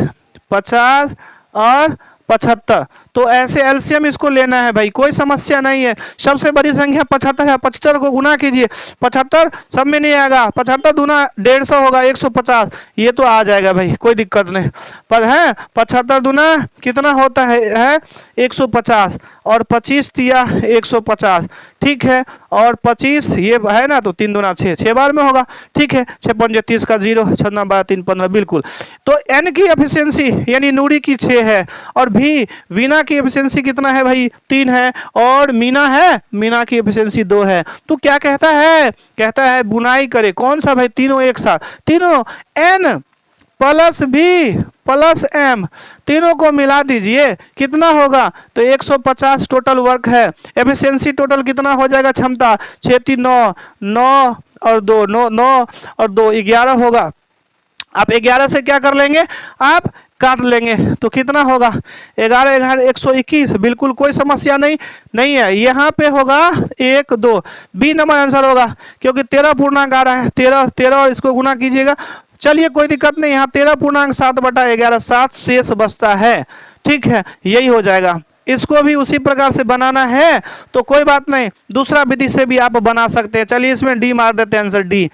Speaker 1: 50 और 75, तो ऐसे एलसीएम इसको लेना है भाई, कोई समस्या नहीं है। सबसे बड़ी संख्या 75 है, 75 को गुना कीजिए, 75 सब में नहीं आएगा, 75 दूना 150 होगा 150, ये तो आ जाएगा भाई, कोई दिक्कत नहीं। पर है 75 दूना कितना होता है 150 और 25 तिया 150, ठीक है, और 25 ये है ना, तो 3 दूना 6, 6 बार में होगा, ठीक है, 6 पंजे 30 का 0, 6 12 3 15, बिल्कुल। तो एन की एफिशिएंसी यानी नूरी की 6 है और भी वीना की एफिशिएंसी कितना है भाई, 3 है, और मीना है, मीना की एफिशिएंसी 2 है। तो क्या कहता है, कहता है बुनाई करे, कौन सा भाई, तीनों एक साथ, तीनों N plus B plus M, तीनों को मिला दीजिए, कितना होगा, तो 150 टोटल वर्क है। एफिशिएंसी टोटल कितना हो जाएगा, क्षमता 6 3 9, 9 और 2 9, 9 और 2 11 होगा। आप 11 से क्या कर लेंगे, आप काट लेंगे, तो कितना होगा, 11 11 121, बिल्कुल कोई समस्या नहीं है। यहाँ पे होगा 1 2, बी नंबर आंसर होगा, क्योंकि 13 पूर्णांक आ रहा है, 13 और इसको गुना कीजिएगा, चलिए कोई दिक्कत नहीं, यहाँ 13.7/11 7 शेष बचता है, ठीक है, यही हो जाएगा। इसको भी उसी प्रकार से बनाना है तो कोई बात नहीं, दूसरा विधि से भी आप बना सकते हैं। चलिए इसमें डी मार देते हैं, आंसर डी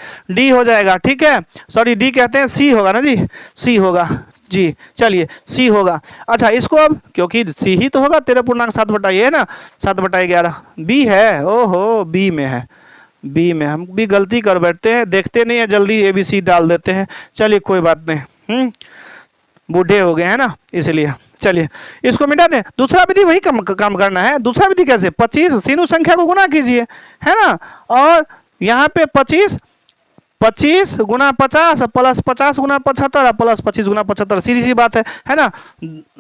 Speaker 1: हो जाएगा, ठीक है, सॉरी डी कहते हैं, सी होगा ना जी, सी होगा जी, चलिए सी होगा। अच्छा इसको अब, क्योंकि सी ही तो होगा, 13.7 ये है ना, 7/11 बी है, ओहो बी में है, बी में हम भी गलती कर बैठते हैं, देखते नहीं है जल्दी, ABC डाल देते हैं, चलिए कोई बात नहीं, बूढ़े हो गए हैं ना इसलिए। चलिए इसको मिटा दें, दूसरा विधि वही काम करना है। दूसरा विधि कैसे, 25 तीनों संख्या को गुना कीजिए, है ना, और यहाँ पे 25 गुना 50 प्लस 50 गुना 75 प्लस 25 गुना 75, सीधी सी बात है ना,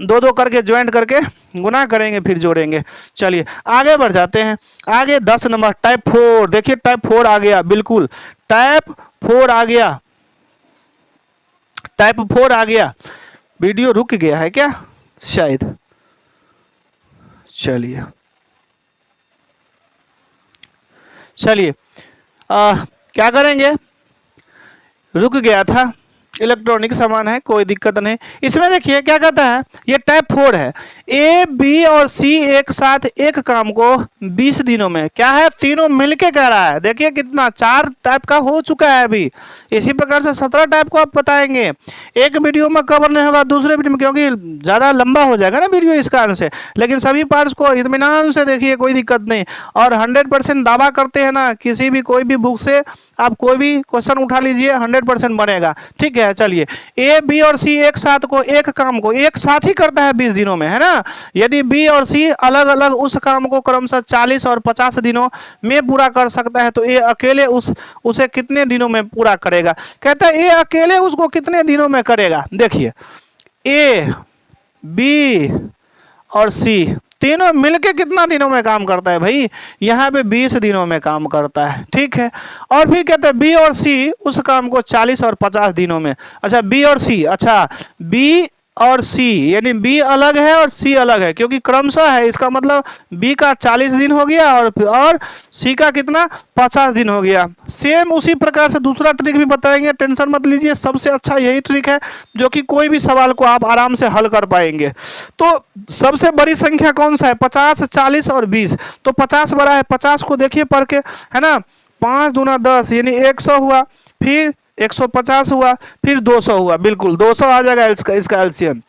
Speaker 1: 2 करके ज्वाइंट करके गुना करेंगे फिर जोड़ेंगे। चलिए आगे बढ़ जाते हैं, आगे 10 नंबर टाइप 4, देखिए टाइप 4 आ गया, बिल्कुल टाइप 4 आ गया, टाइप 4 आ गया। वीडियो रुक गया है क्या शायद, चलिए क्या करेंगे, रुक गया था, इलेक्ट्रॉनिक सामान है, कोई दिक्कत नहीं। इसमें देखिए क्या कहता है, ये टाइप 4 है, ए बी और सी एक साथ एक काम को 20 दिनों में, क्या है, तीनों मिलके कह रहा है। देखिए कितना 4 टाइप का हो चुका है अभी, इसी प्रकार से 17 टाइप को आप बताएंगे, एक वीडियो में कवर नहीं होगा, दूसरे वीडियो में, क्योंकि ज्यादा लंबा हो जाएगा ना वीडियो इस कारण से, लेकिन सभी पार्ट्स को इत्मीनान से देखिए, कोई दिक्कत नहीं। और 100% दावा करते हैं ना, किसी भी कोई भी बुक से आप कोई भी क्वेश्चन उठा लीजिए 100% बनेगा, ठीक है। चलिए ए बी और सी एक साथ को, एक काम को एक साथ ही करता है 20 दिनों में, है ना। यदि बी और सी अलग अलग उस काम को क्रमशः 40 और 50 दिनों में पूरा कर सकता है, तो ए अकेले उसे कितने दिनों में पूरा करेगा। कहता है ए अकेले उसको कितने दिनों में करेगा। देखिए ए बी और सी तीनों मिलके कितना दिनों में काम करता है भाई, यहाँ पे 20 दिनों में काम करता है, ठीक है। और फिर कहते हैं बी और सी उस काम को 40 और 50 दिनों में। अच्छा बी और सी, अच्छा बी और सी, यानी बी अलग है और सी अलग है, क्योंकि क्रमशः है, इसका मतलब बी का 40 दिन हो गया और सी का कितना 50 दिन हो गया। सेम उसी प्रकार से दूसरा ट्रिक भी बताएंगे, टेंशन मत लीजिए, सबसे अच्छा यही ट्रिक है जो कि कोई भी सवाल को आप आराम से हल कर पाएंगे। तो सबसे बड़ी संख्या कौन सा है, 50, 40 और 20। तो 50 बड़ा है, 50 को देखिए पढ़ के, है ना, 5 दूना 10 यानी 100 हुआ, फिर 150 हुआ, फिर 200 हुआ, बिल्कुल 200 आ जाएगा इसका एलसीएम।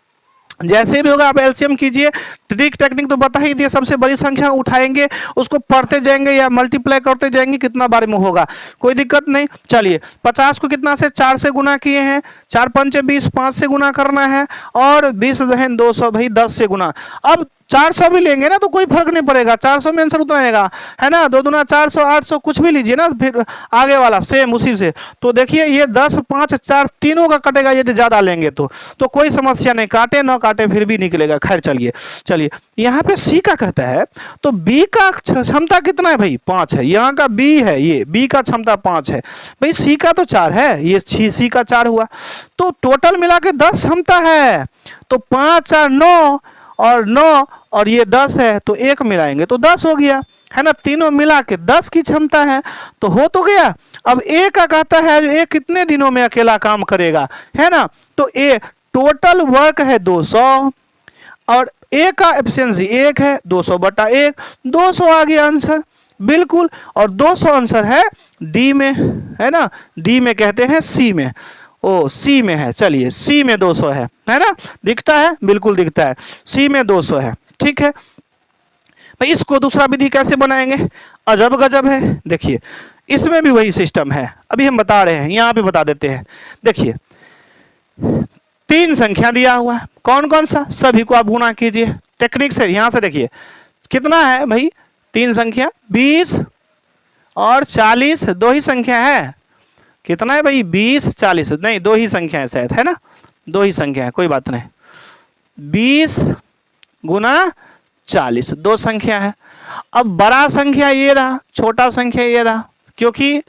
Speaker 1: जैसे भी होगा आप एलसीएम कीजिए, ट्रिक टेक्निक तो बता ही दिए, सबसे बड़ी संख्या उठाएंगे, उसको पढ़ते जाएंगे या मल्टीप्लाई करते जाएंगे, कितना बार में होगा कोई दिक्कत नहीं। चलिए 50 को कितना से 4 से गुना किए हैं, 4 पंचे 20, 5 से गुना करना है, और 20 जो है 200 भाई 10 से गुना। अब 400 भी लेंगे ना तो कोई फर्क नहीं पड़ेगा, 400 में आंसर उतना आएगा, है ना, 2 दूना 400, 800 कुछ भी लीजिए ना, फिर आगे वाला सेम उसी से। तो देखिए ये 10, 5, 4 तीनों का कटेगा यदि ज्यादा लेंगे तो कोई समस्या नहीं, काटे ना काटे फिर भी निकलेगा। खैर चलिए यहाँ पे सी का कहता है, तो बी का क्षमता कितना है भाई, 5 है, यहाँ का बी है, ये बी का क्षमता 5 है भाई, सी का तो 4 है, ये सी का 4 हुआ, तो टोटल मिला के 10 क्षमता है। तो 5, 4, 9 और 9 और ये 10 है, तो 1 मिलाएंगे तो 10 हो गया, है ना, तीनों मिला के 10 की क्षमता है, तो हो तो गया। अब ए का कहता है ए कितने दिनों में अकेला काम करेगा, है ना, तो ए टोटल वर्क है 200 और ए का एफिशिएंसी 1 है, 200 बटा 1, 200 आ गया आंसर, बिल्कुल। और 200 आंसर है डी में, है ना, डी में कहते हैं सी में, ओ सी में है, चलिए सी में 200 है ना, दिखता है, बिल्कुल दिखता है, सी में 200 है, ठीक है भाई। इसको दूसरा विधि कैसे बनाएंगे, अजब गजब है, देखिए इसमें भी वही सिस्टम है, अभी हम बता रहे हैं, यहां पे बता देते हैं। देखिए 3 संख्या दिया हुआ है, कौन कौन सा, सभी को आप गुना कीजिए टेक्निक से। यहां से देखिए कितना है भाई, 3 संख्या 20 और 40, 2 ही संख्या है, कितना है भाई 20, 40 नहीं, 2 ही संख्या है शायद, है ना, 2 ही संख्या है, कोई बात नहीं, 20 गुना 40 2 संख्या है। अब बड़ा संख्या ये रहा, छोटा संख्या ये रहा, क्योंकि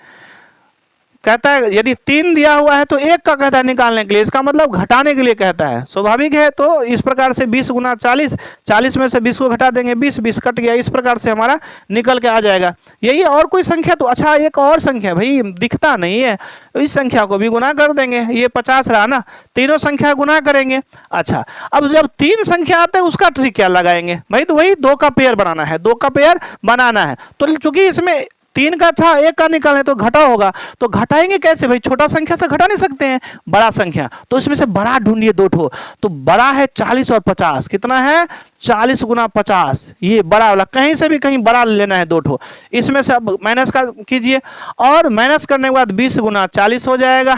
Speaker 1: कहता है यदि 3 दिया हुआ है तो 1 का कहता है निकालने के लिए, इसका मतलब घटाने के लिए कहता है, स्वाभाविक है। तो इस प्रकार से 20 गुना 40, 40 में से 20 को घटा देंगे, 20 20 कट गया, इस प्रकार से हमारा निकल के आ जाएगा। यही और कोई संख्या तो, अच्छा एक और संख्या भाई दिखता नहीं है, इस संख्या को भी गुना कर देंगे, ये 50 रहा ना, तीनों संख्या गुना करेंगे। अच्छा अब जब 3 संख्या आते हैं उसका ट्रिक क्या लगाएंगे भाई, तो वही 2 का पेयर बनाना है, 2 का पेयर बनाना है। तो चूंकि इसमें 3 का था, 1 का निकालें तो घटा होगा, तो घटाएंगे कैसे भाई, छोटा संख्या से घटा नहीं सकते हैं, बड़ा संख्या, तो इसमें से बड़ा ढूंढिए 2 ठो, तो बड़ा है 40 और 50, कितना है 40 गुना 50, ये बड़ा वाला, कहीं से भी कहीं बड़ा लेना है 2 ठो, इसमें से अब माइनस का कीजिए, और माइनस करने के बाद 20 गुना 40 हो जाएगा,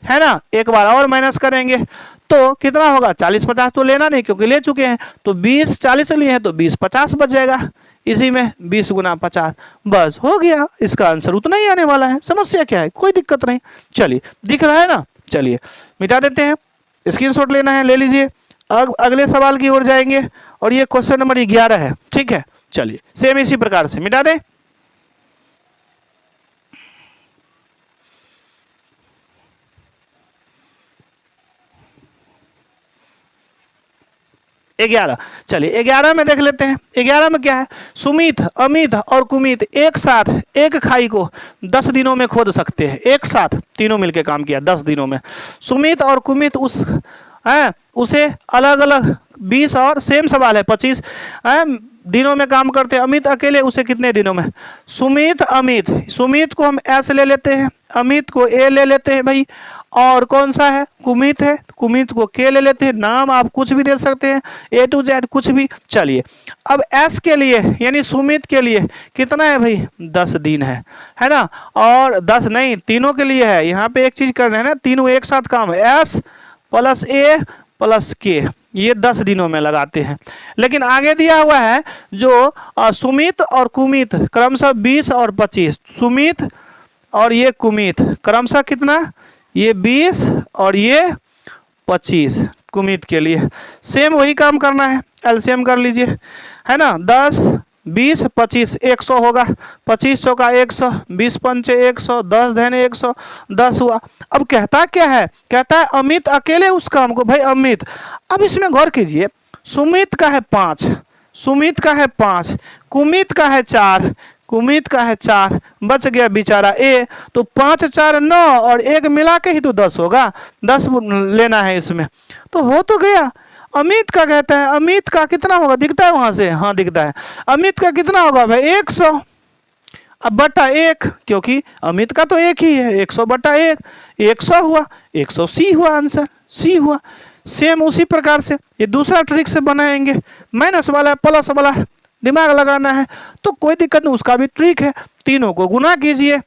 Speaker 1: है ना, एक बार और माइनस करेंगे तो कितना होगा, 40 50 तो लेना नहीं क्योंकि ले चुके हैं, तो 20 40 लिए हैं तो 20 50 बच जाएगा, इसी में 20 गुना 50, बस हो गया, इसका आंसर उतना ही आने वाला है। समस्या क्या है, कोई दिक्कत नहीं। चलिए दिख रहा है ना, चलिए मिटा देते हैं, स्क्रीनशॉट लेना है ले लीजिए। अब अगले सवाल की ओर जाएंगे और ये क्वेश्चन नंबर 11 है, ठीक है। चलिए सेम इसी प्रकार से मिटा दें, ग्यारह। चलिए 11 में देख लेते हैं, 11 में क्या है, सुमित अमित और कुमित एक साथ एक खाई को 10 दिनों में खोद सकते हैं, एक साथ तीनों मिलकर काम किया 10 दिनों में। सुमित और कुमित उसे अलग अलग 20 और सेम सवाल है 25 दिनों में काम करते हैं, अमित अकेले उसे कितने दिनों में। सुमित अमित, सुमित को हम एस ले लेते हैं, अमित को ए ले लेते हैं भाई, और कौन सा है कुमित है, कुमित को के ले लेते हैं, नाम आप कुछ भी दे सकते हैं A to Z कुछ भी। चलिए अब एस के लिए यानी सुमित के लिए कितना है भाई 10 दिन है ना, और 10 नहीं तीनों के लिए है, यहाँ पे एक चीज करना है ना, तीनों एक साथ काम है, एस प्लस ए प्लस के, ये 10 दिनों में लगाते हैं। लेकिन आगे दिया हुआ है जो सुमित और कुमित क्रमशः 20 और 25, सुमित और ये कुमित क्रमशः कितना, ये 20 और ये 25 कुमित के लिए सेम वही काम करना है, एलसीएम कर लीजिए, है ना, 10 20 25 100 होगा, 25 का 100, 20 पंचे 100, 10 धने 100, 10 हुआ। अब कहता क्या है, कहता है अमित अकेले उस काम को, भाई अमित अब इसमें गौर कीजिए, सुमित का है 5, सुमित का है 5, कुमित का है 4, कुमित का है 4, बच गया बेचारा ए। तो 5 4 9 और 1 मिला के ही तो 10 होगा, 10 लेना है इसमें, तो हो तो गया। अमित का कहता है, अमित का कितना होगा, दिखता है वहां से, हाँ दिखता है। अमित का कितना होगा भाई 100, अब बटा 1, क्योंकि अमित का तो एक ही है, 100 बटा 1, 100 हुआ, 100 सी हुआ, आंसर सी हुआ। सेम उसी प्रकार से ये दूसरा ट्रिक से बनाएंगे, माइनस वाला प्लस वाला दिमाग लगाना है तो कोई दिक्कत नहीं, उसका भी ट्रिक है। तीनों को गुना कीजिए,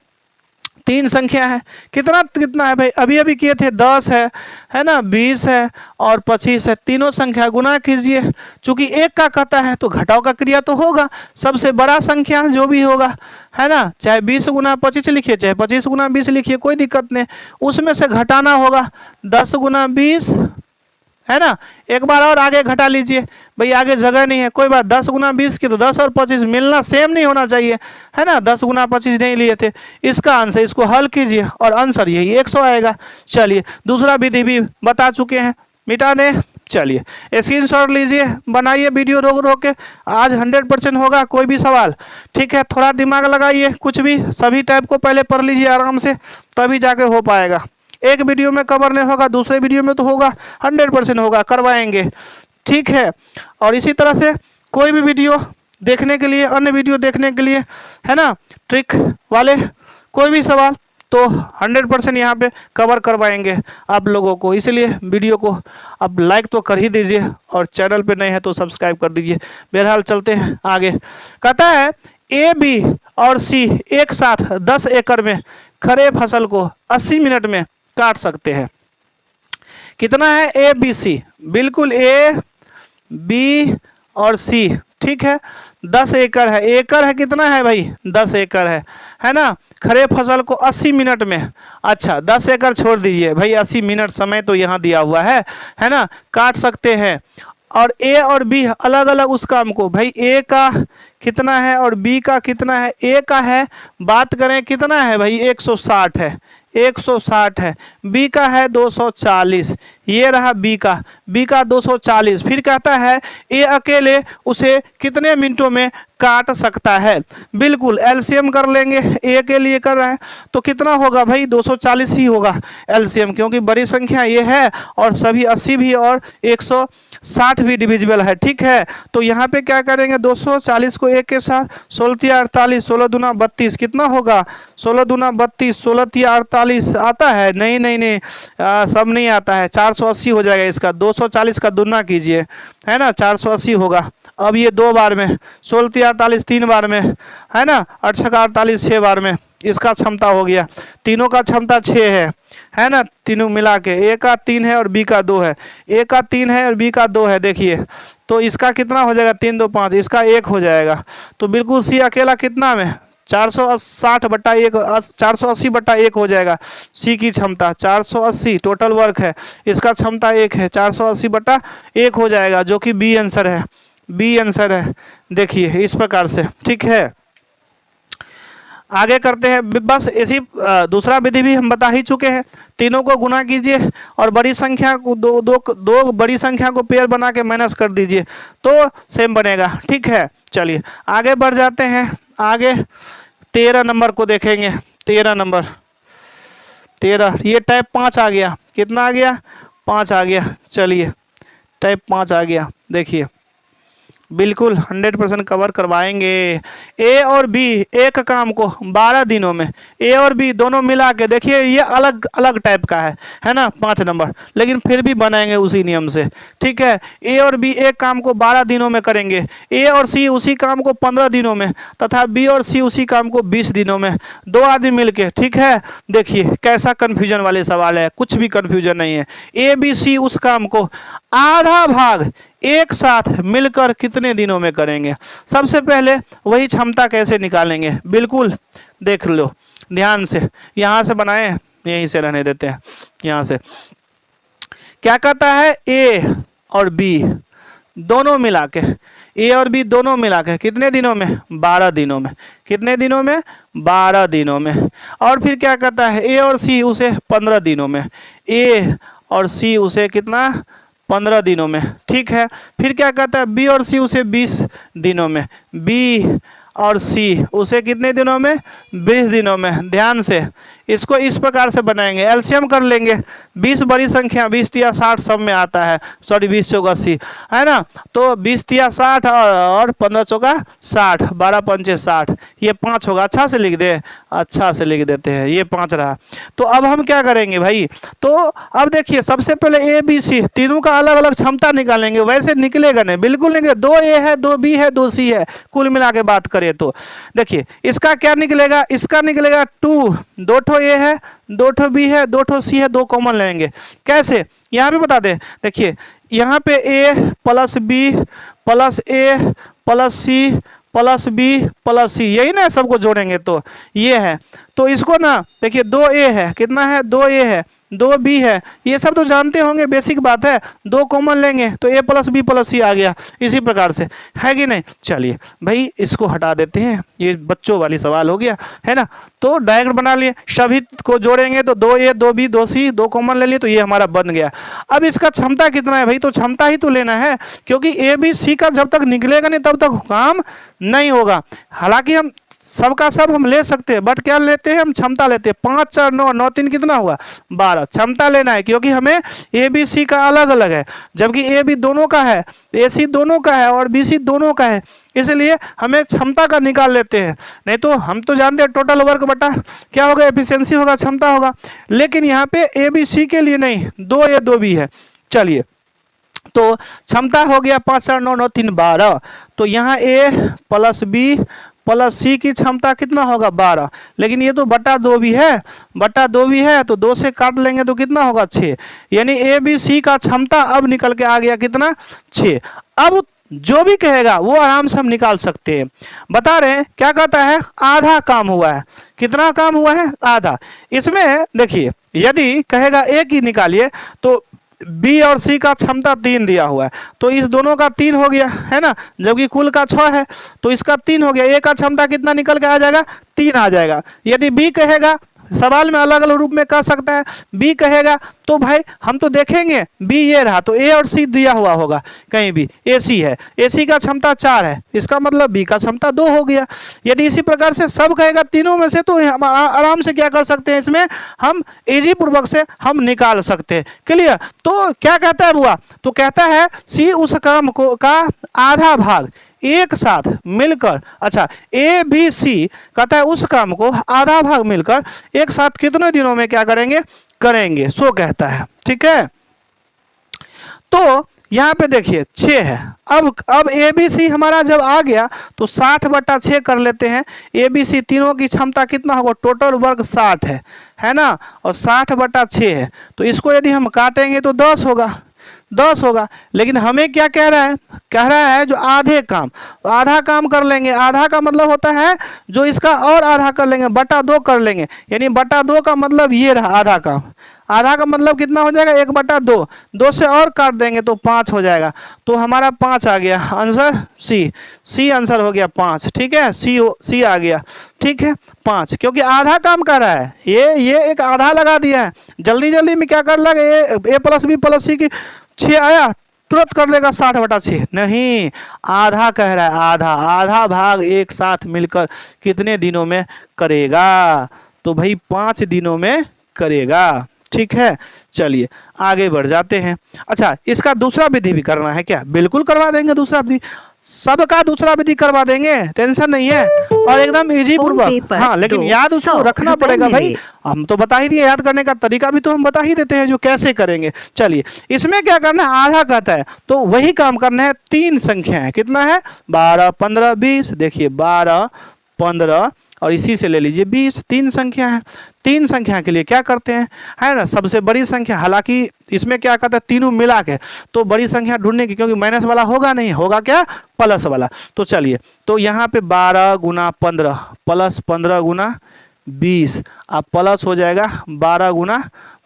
Speaker 1: 3 संख्या है, कितना कितना है भाई, अभी अभी किए थे 10 है ना, 20 है और 25 है, तीनों संख्या गुना कीजिए। चूंकि एक का कहता है तो घटाव का क्रिया तो होगा, सबसे बड़ा संख्या जो भी होगा, है ना, चाहे 20 गुना 25 लिखिए, चाहे 25 गुना 20 लिखिए, कोई दिक्कत नहीं, उसमें से घटाना होगा 10 गुना 20, है ना। एक बार और आगे घटा लीजिए, भाई आगे जगह नहीं है, कोई बात, 10 गुना 20 की तो 10 और 25 मिलना सेम नहीं होना चाहिए, है ना, 10 गुना 25 नहीं लिए थे। इसका आंसर, इसको हल कीजिए और आंसर यही 100 आएगा। चलिए दूसरा विधि भी बता चुके हैं, मिटा दें। चलिए स्क्रीनशॉट लीजिए, बनाइए वीडियो रोक रोक के, आज 100% होगा, कोई भी सवाल, ठीक है। थोड़ा दिमाग लगाइए, कुछ भी सभी टाइप को पहले पढ़ लीजिए आराम से, तभी जाके हो पाएगा। एक वीडियो में कवर नहीं होगा, दूसरे वीडियो में तो होगा, 100% होगा, करवाएंगे, ठीक है। और इसी तरह से कोई भी वीडियो देखने के लिए, अन्य वीडियो देखने के लिए, है ना, ट्रिक वाले कोई भी सवाल तो 100% यहाँ पे कवर करवाएंगे आप लोगों को। इसलिए वीडियो को अब लाइक तो कर ही दीजिए और चैनल पे नए हैं तो सब्सक्राइब कर दीजिए। बहरहाल चलते हैं आगे। कहता है ए बी और सी एक साथ 10 एकड़ में खड़े फसल को 80 मिनट में काट सकते हैं। कितना है ए बी सी, बिल्कुल ए बी और सी, ठीक है। 10 एकड़ है, एकड़ है कितना है भाई, 10 एकड़ है ना। खड़े फसल को 80 मिनट में, अच्छा 10 एकड़ छोड़ दीजिए भाई, 80 मिनट समय तो यहाँ दिया हुआ है ना, काट सकते हैं। और ए और बी अलग अलग उस काम को, भाई ए का कितना है और बी का कितना है, ए का है बात करें कितना है भाई 160 है, 160 है, बी का है 240, ये रहा बी का 240। फिर कहता है ए अकेले उसे कितने मिनटों में काट सकता है। बिल्कुल एलसीएम कर लेंगे, ए के लिए कर रहा है तो कितना होगा भाई 240 ही होगा एलसीएम, क्योंकि बड़ी संख्या ये है और सभी 80 भी और 160 भी डिविजिबल है, ठीक है। तो यहाँ पे क्या करेंगे, 240 को एक के साथ, 16 48, 16 दूना 32, कितना होगा 16 दूना 32, 16 48 आता है, नहीं नहीं नहीं सब नहीं आता है, 480 हो जाएगा इसका, 240 का दुना कीजिए, है ना, 480 होगा। अब ये 2 बार में, 16 48 3 बार में, है ना, 8 48 6 बार में, इसका क्षमता हो गया। तीनों का क्षमता 6 है ना, तीनों मिला के, ए का 3 है और बी का 2 है, ए का 3 है और बी का 2 है, देखिए तो इसका कितना हो जाएगा 3 2 5, इसका 1 हो जाएगा। तो बिल्कुल सी अकेला कितना में 460 बटा 1, 480 बटा 1 हो जाएगा। सी की क्षमता 480 टोटल वर्क है, इसका क्षमता 1 है, 480 बटा 1 हो जाएगा, जो कि बी आंसर है, बी आंसर है। देखिए इस प्रकार से, ठीक है। आगे करते हैं, बस इसी दूसरा विधि भी हम बता ही चुके हैं। तीनों को गुना कीजिए और बड़ी संख्या को दो बड़ी संख्या को पेयर बना के माइनस कर दीजिए तो सेम बनेगा, ठीक है। चलिए आगे बढ़ जाते हैं, आगे 13 नंबर को देखेंगे। 13 नंबर, 13, ये टाइप 5 आ गया, कितना आ गया 5 आ गया। चलिए टाइप 5 आ गया, देखिए बिल्कुल 100% कवर करवाएंगे। ए और बी एक काम को 12 दिनों में, ए और बी दोनों मिला के, देखिए ये अलग अलग टाइप का है ना 5 नंबर, लेकिन फिर भी बनाएंगे उसी नियम से, ठीक है। ए और बी एक काम को 12 दिनों में करेंगे, ए और सी उसी काम को 15 दिनों में, तथा बी और सी उसी काम को 20 दिनों में, 2 आदमी मिलके, ठीक है। देखिए कैसा कंफ्यूजन वाले सवाल है, कुछ भी कंफ्यूजन नहीं है। ए बी सी उस काम को आधा भाग एक साथ मिलकर कितने दिनों में करेंगे। सबसे पहले वही क्षमता कैसे निकालेंगे, बिल्कुल देख लो ध्यान से, यहां से बनाए, यहीं से रहने देते हैं। यहां से क्या कहता है, ए और बी दोनों मिला के, ए और बी दोनों मिला के कितने दिनों में 12 दिनों में, कितने दिनों में 12 दिनों में। और फिर क्या कहता है, ए और सी उसे 15 दिनों में, ए और सी उसे कितना 15 दिनों में, ठीक है। फिर क्या कहता है, बी और सी उसे 20 दिनों में, बी और सी उसे कितने दिनों में, 20 दिनों में। ध्यान से इसको इस प्रकार से बनाएंगे, एलसीएम कर लेंगे। 20 बड़ी संख्या, 20 तिया 60 सब में आता है, सॉरी 20 चौका 80 है ना। तो 20 तिया 60 और 15 चौका 60, 12 पंचे 60, ये 5 होगा। अच्छा से लिख दे, अच्छा से लिख देते हैं, ये 5 रहा। तो अब हम क्या करेंगे भाई, तो अब देखिए सबसे पहले ए बी सी तीनों का अलग अलग क्षमता निकालेंगे। वैसे निकलेगा नहीं, बिल्कुल नहीं, 2 ए है, 2 बी है, 2 सी है, कुल मिला के बात करें तो देखिए इसका क्या निकलेगा, इसका निकलेगा 2, 2 ठो ए है, 2 ठो बी है, 2 ठो सी है, 2 कॉमन लेंगे। कैसे, यहाँ पे बता दें, देखिए यहाँ पे A plus B plus A plus C plus B plus C, यही ना सबको जोड़ेंगे तो ये है। तो इसको ना देखिए 2 ए है, कितना है, 2 ए है, 2 बी है, ये सब तो जानते होंगे, बेसिक बात है। 2 कॉमन लेंगे तो ए प्लस बी प्लस सी आ गया, इसी प्रकार से, है कि नहीं। चलिए भाई इसको हटा देते हैं, ये बच्चों वाली सवाल हो गया है ना। तो डायरेक्ट बना लिए, सभी को जोड़ेंगे तो 2 ए 2 बी 2 सी, 2 कॉमन ले लिए तो ये हमारा बन गया। अब इसका क्षमता कितना है भाई, तो क्षमता ही तो लेना है, क्योंकि ए बी सी का जब तक निकलेगा नहीं तब तक काम नहीं होगा। हालांकि हम सबका सब हम ले सकते हैं, बट क्या लेते हैं, हम क्षमता लेते हैं। 5 4 9 9 3 कितना हुआ, 12, क्षमता लेना है, क्योंकि हमें ए बी सी का अलग अलग है, जबकि ए बी दोनों का है, ए सी दोनों का है और बी सी दोनों का है, इसलिए हमें क्षमता का निकाल लेते हैं। नहीं तो हम तो जानते हैं टोटल वर्क बटा क्या होगा, एफिशिएंसी होगा, क्षमता होगा। लेकिन यहाँ पे ए बी सी के लिए नहीं, 2 ए 2 बी है। चलिए तो क्षमता हो गया 5 4 9 9 3 12। तो यहाँ ए प्लस बी प्लस सी की क्षमता कितना होगा, 12। लेकिन ये तो बटा 2 भी है, बटा 2 भी है, तो 2 से काट लेंगे तो कितना होगा, 6। यानी ए बी सी का क्षमता अब निकल के आ गया कितना, 6। अब जो भी कहेगा वो आराम से हम निकाल सकते हैं। बता रहे हैं क्या कहता है, आधा काम हुआ है। कितना काम हुआ है, आधा। इसमें देखिए यदि कहेगा ए की निकालिए तो बी और सी का क्षमता 3 दिया हुआ है, तो इस दोनों का 3 हो गया है ना, जबकि कुल का 6 है, तो इसका 3 हो गया। ए का क्षमता कितना निकल के आ जाएगा, 3 आ जाएगा। यदि बी कहेगा, सवाल में अलग अलग रूप में कह सकता है, बी कहेगा तो भाई हम तो देखेंगे, बी ये रहा तो ए और सी दिया हुआ होगा कहीं भी, ए सी है, ए सी का क्षमता 4 है, इसका मतलब बी का क्षमता 2 हो गया। यदि इसी प्रकार से सब कहेगा तीनों में से, तो हम आराम से क्या कर सकते हैं, इसमें हम इजी पूर्वक से हम निकाल सकते हैं। क्लियर। तो क्या कहता है बुआ, तो कहता है सी उस काम को का आधा भाग एक साथ मिलकर, अच्छा ए बी सी कहता है उस काम को आधा भाग मिलकर एक साथ कितने दिनों में क्या करेंगे, करेंगे, सो कहता है। ठीक है, तो यहाँ पे देखिए 6 है। अब ए बी सी हमारा जब आ गया तो 60/6 कर लेते हैं। ए बी सी तीनों की क्षमता कितना होगा, टोटल वर्क 60 है ना, और 60/6 है, तो इसको यदि हम काटेंगे तो 10 होगा, 10 होगा। लेकिन हमें क्या कह रहा है, कह रहा है जो आधे काम, आधा काम कर लेंगे। आधा का मतलब होता है जो इसका और आधा कर लेंगे, बटा 2 कर लेंगे, यानी बटा 2 का मतलब ये रहा आधा काम। आधा का मतलब कितना हो जाएगा, 1/2, 2 से और काट देंगे तो 5 हो जाएगा, तो हमारा 5 आ गया आंसर, सी आंसर हो गया 5। ठीक है, सी आ गया। ठीक है 5, क्योंकि आधा काम कर रहा है, ये एक आधा लगा दिया है, जल्दी जल्दी में क्या कर लगा, ए प्लस बी प्लस सी की 6 आया, तुरंत कर लेगा 60/6, नहीं आधा कह रहा है, आधा भाग एक साथ मिलकर कितने दिनों में करेगा, तो भाई 5 दिनों में करेगा। ठीक है, चलिए आगे बढ़ जाते हैं। अच्छा इसका दूसरा विधि भी करना है क्या, बिल्कुल करवा देंगे, दूसरा विधि सबका दूसरा विधि करवा देंगे, टेंशन नहीं है, और एकदम इजी पूर्वक। हाँ लेकिन याद उसको रखना पड़ेगा भाई, हम तो बता ही दिए, याद करने का तरीका भी तो हम बता ही देते हैं जो कैसे करेंगे। चलिए इसमें क्या करना है, आधा कहता है तो वही काम करना है। 3 संख्या है, कितना है, 12 15 20, देखिए 12 15 और इसी से ले लीजिए 20, 3 संख्या है। 3 संख्या के लिए क्या करते हैं, है ना, सबसे बड़ी संख्या, हालांकि इसमें क्या कहता है तीनों मिला के, तो बड़ी संख्या ढूंढने की, क्योंकि माइनस वाला होगा नहीं, होगा क्या, प्लस वाला। तो चलिए तो यहाँ पे 12 गुना 15 प्लस 15 गुना 20, अब प्लस हो जाएगा 12 गुना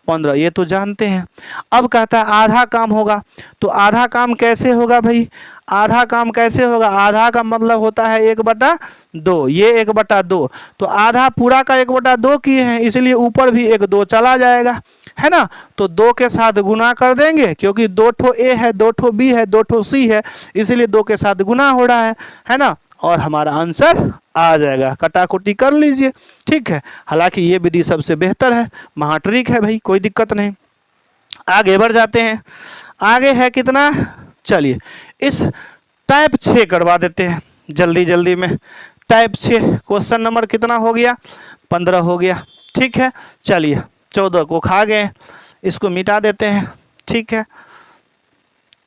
Speaker 1: 15, ये तो जानते हैं। अब कहता है आधा काम होगा, तो आधा काम कैसे होगा भाई, आधा काम कैसे होगा, आधा का मतलब होता है 1/2, ये 1/2, तो आधा पूरा का 1/2 किए हैं, इसलिए ऊपर भी 1 2 चला जाएगा, है ना। तो 2 के साथ गुना कर देंगे, क्योंकि 2 ठो ए है, 2 ठो बी है, 2 ठो सी है, इसीलिए 2 के साथ गुना हो रहा है ना। और हमारा आंसर आ जाएगा, कटाकुटी कर लीजिए, ठीक है। हालांकि ये विधि सबसे बेहतर है, महाट्रिक है भाई, कोई दिक्कत नहीं। आगे बढ़ जाते हैं। आगे है कितना, चलिए इस टाइप 6 करवा देते हैं जल्दी जल्दी में। टाइप 6 क्वेश्चन नंबर कितना हो गया, 15 हो गया, ठीक है। चलिए 14 को खा गए, इसको मिटा देते हैं, ठीक है।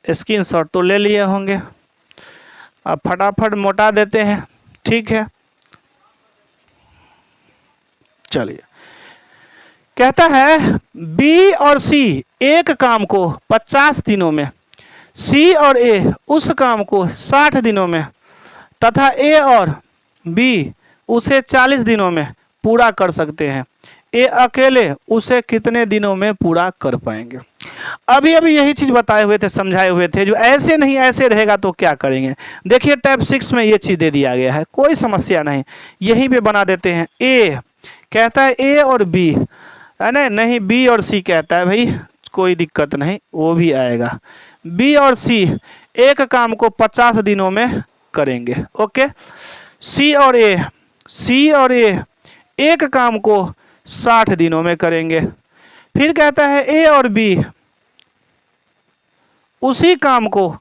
Speaker 1: स्क्रीनशॉट तो ले लिए होंगे, अब फटाफट मोटा देते हैं, ठीक है। चलिए कहता है बी और सी एक काम को 50 दिनों में, सी और ए उस काम को 60 दिनों में तथा ए और बी उसे 40 दिनों में पूरा कर सकते हैं। ए अकेले उसे कितने दिनों में पूरा कर पाएंगे। अभी अभी यही चीज बताए हुए थे, समझाए हुए थे, जो ऐसे नहीं ऐसे रहेगा तो क्या करेंगे। देखिए टाइप 6 में ये चीज दे दिया गया है, कोई समस्या नहीं, यहीं पे बना देते हैं। ए कहता है ए और बी, है ना, नहीं बी और सी कहता है भाई, कोई दिक्कत नहीं, वो भी आएगा। बी और सी एक काम को 50 दिनों में करेंगे, ओके। सी और ए एक काम को 60 दिनों में करेंगे। फिर कहता है ए और बी उसी काम को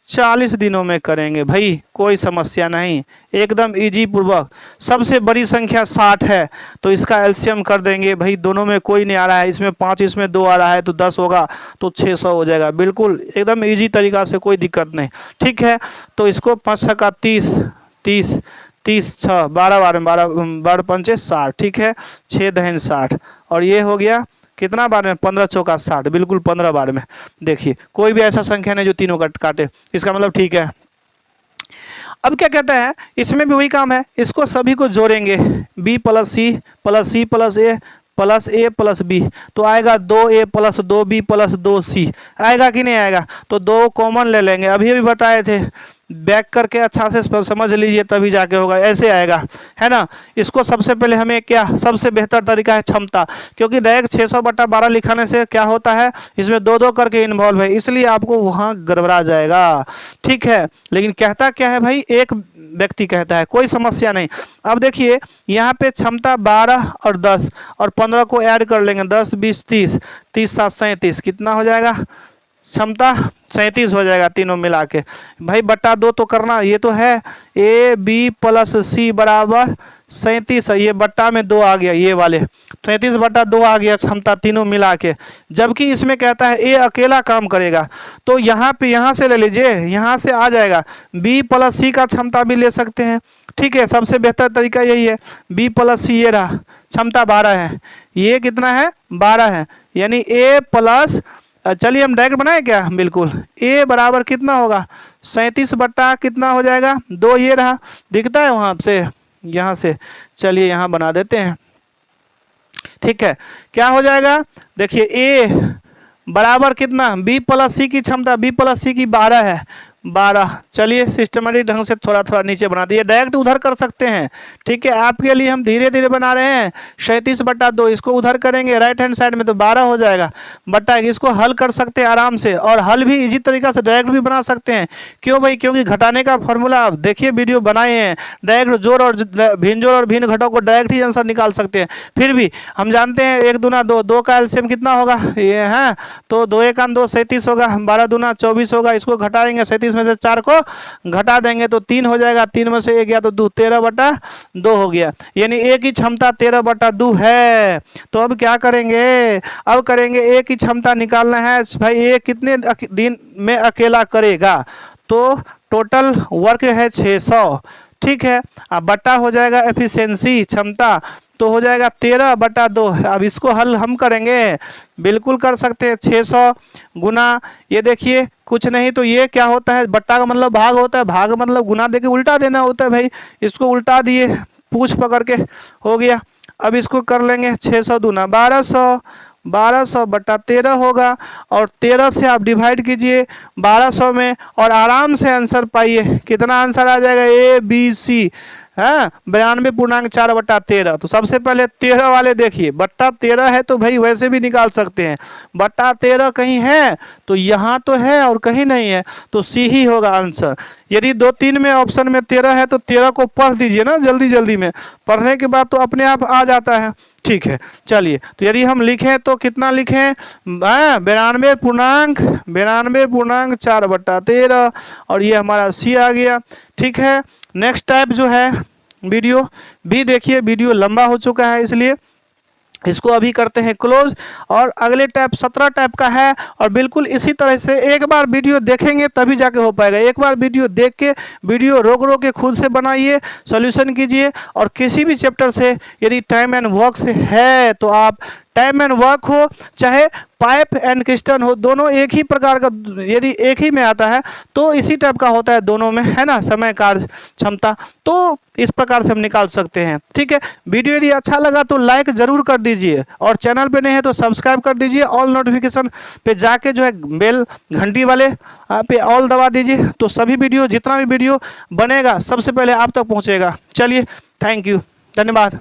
Speaker 1: 40 दिनों में करेंगे। भाई कोई समस्या नहीं, एकदम इजी पूर्वक। सबसे बड़ी संख्या 60 है तो इसका एलसीएम कर देंगे भाई, दोनों में कोई नहीं आ रहा है, इसमें 5 इसमें 2 आ रहा है तो 10 होगा तो 600 हो जाएगा, बिल्कुल एकदम इजी तरीका से, कोई दिक्कत नहीं, ठीक है। तो इसको 5 का 30 30 30 6 12 12 12 पंचे 60, ठीक है, 6 दहन 60, और ये हो गया कितना बार में, 15 चौका 60, बिल्कुल 15 बार में। देखिए कोई भी ऐसा संख्या नहीं जो तीनों काटे, इसका मतलब ठीक है। अब क्या कहता है, इसमें भी वही काम है, इसको सभी को जोड़ेंगे, B plus C plus C plus A plus B, तो आएगा 2a plus 2b plus 2c, आएगा कि नहीं आएगा। तो 2 कॉमन ले लेंगे, अभी अभी बताए थे, बैक करके अच्छा से समझ लीजिए तभी जाके होगा, ऐसे आएगा, है ना। इसको सबसे पहले हमें क्या, सबसे बेहतर तरीका है क्षमता, क्योंकि डायरेक्ट 600/12 लिखाने से क्या होता है, इसमें 2 करके इन्वॉल्व है, इसलिए आपको वहां गड़बड़ा जाएगा, ठीक है। लेकिन कहता क्या है भाई, एक व्यक्ति कहता है, कोई समस्या नहीं। अब देखिए यहाँ पे क्षमता 12 और 10 और 15 को ऐड कर लेंगे, 10 20 30 30 7 37, कितना हो जाएगा, क्षमता 37 हो जाएगा तीनों मिला के। भाई बटा 2 तो करना, ये तो है ए बी प्लस सी बराबर 37, ये बट्टा में 2 आ गया, ये वाले 37/2 आ गया क्षमता तीनों मिला के। जबकि इसमें कहता है ए अकेला काम करेगा, तो यहाँ पे यहाँ से ले लीजिए, यहाँ से आ जाएगा बी प्लस सी का क्षमता भी ले सकते हैं, ठीक है। सबसे बेहतर तरीका यही है, बी प्लस सी ये रहा, क्षमता 12 है, ये कितना है 12 है, यानी ए प्लस, चलिए हम डायरेक्ट बनाए क्या, बिल्कुल ए बराबर कितना होगा 37 बट्टा कितना हो जाएगा 2, ये रहा, दिखता है वहां से, यहां से, चलिए यहां बना देते हैं, ठीक है। क्या हो जाएगा, देखिए ए बराबर कितना, बी प्लस सी की क्षमता, बी प्लस सी की 12 है, 12, चलिए सिस्टमेटिक ढंग से थोड़ा थोड़ा नीचे बना दिए, डायरेक्ट उधर कर सकते हैं, ठीक है। आपके लिए हम धीरे धीरे बना रहे हैं। 37/2 इसको उधर करेंगे राइट हैंड साइड में तो 12 हो जाएगा, बट्टा इसको हल कर सकते हैं आराम से, और हल भी इजी तरीका से डायरेक्ट भी बना सकते हैं। क्यों भाई, क्योंकि घटाने का फॉर्मूला आप देखिए वीडियो बनाए हैं, डायरेक्ट जोड़ और भिन्न जोड़ और भिन्न घटाओ को डायरेक्ट ही आंसर निकाल सकते हैं। फिर भी हम जानते हैं 1 दूना 2, 2 का एलसीएम कितना होगा, ये है तो 2 1 2 37 होगा, 12 दूना 24 होगा, इसको घटाएंगे 37 में से 4 को घटा देंगे तो 3 हो जाएगा, 3 में से 1 गया तो 2, 13/2 हो गया, यानी ए की क्षमता 13/2 है। तो अब क्या करेंगे, अब करेंगे ए की क्षमता निकालना है भाई, ए कितने दिन में अकेला करेगा, तो टोटल वर्क है 600, ठीक है। अब बट्टा हो जाएगा एफिशिएंसी क्षमता, तो हो जाएगा 13/2। अब इसको हल हम करेंगे, बिल्कुल कर सकते हैं, 600 गुना, ये देखिए कुछ नहीं तो ये क्या होता है, बट्टा का मतलब भाग होता है, भाग मतलब गुना देके उल्टा देना होता है भाई, इसको उल्टा दिए पूछ पकड़ के, हो गया। अब इसको कर लेंगे 600 दूना 1200, 1200/13 होगा, और 13 से आप डिवाइड कीजिए 1200 में, और आराम से आंसर पाइए, कितना आंसर आ जाएगा, ए बी सी है 92.4/13। तो सबसे पहले 13 वाले देखिए, बट्टा 13 है तो भाई वैसे भी निकाल सकते हैं, बट्टा 13 कहीं है तो यहाँ तो है और कहीं नहीं है, तो सी ही होगा आंसर। यदि 2-3 में ऑप्शन में 13 है तो 13 को पढ़ दीजिए ना जल्दी जल्दी में, पढ़ने के बाद तो अपने आप आ जाता है। ठीक है, चलिए तो यदि हम लिखें तो कितना लिखें, 92.4/13 और ये हमारा सी आ गया। ठीक है, नेक्स्ट टाइप जो है वीडियो भी देखिए, वीडियो लंबा हो चुका है इसलिए इसको अभी करते हैं क्लोज। और अगले टाइप 17 टाइप का है, और बिल्कुल इसी तरह से एक बार वीडियो देखेंगे तभी जाके हो पाएगा। एक बार वीडियो देख के, वीडियो रोक रोक के खुद से बनाइए, सॉल्यूशन कीजिए, और किसी भी चैप्टर से यदि टाइम एंड वर्क से है तो आप टाइम एंड वर्क हो चाहे पाइप एंड क्रिस्टन हो, दोनों एक ही प्रकार का, यदि एक ही में आता है तो इसी टाइप का होता है दोनों में, है ना, समय कार्य क्षमता। तो इस प्रकार से हम निकाल सकते हैं। ठीक है, वीडियो यदि अच्छा लगा तो लाइक जरूर कर दीजिए, और चैनल पे नहीं है तो सब्सक्राइब कर दीजिए, ऑल नोटिफिकेशन पे जाके जो है बेल घंटी वाले पे ऑल दबा दीजिए, तो सभी वीडियो, जितना भी वीडियो बनेगा सबसे पहले आप तक पहुंचेगा। चलिए, थैंक यू, धन्यवाद।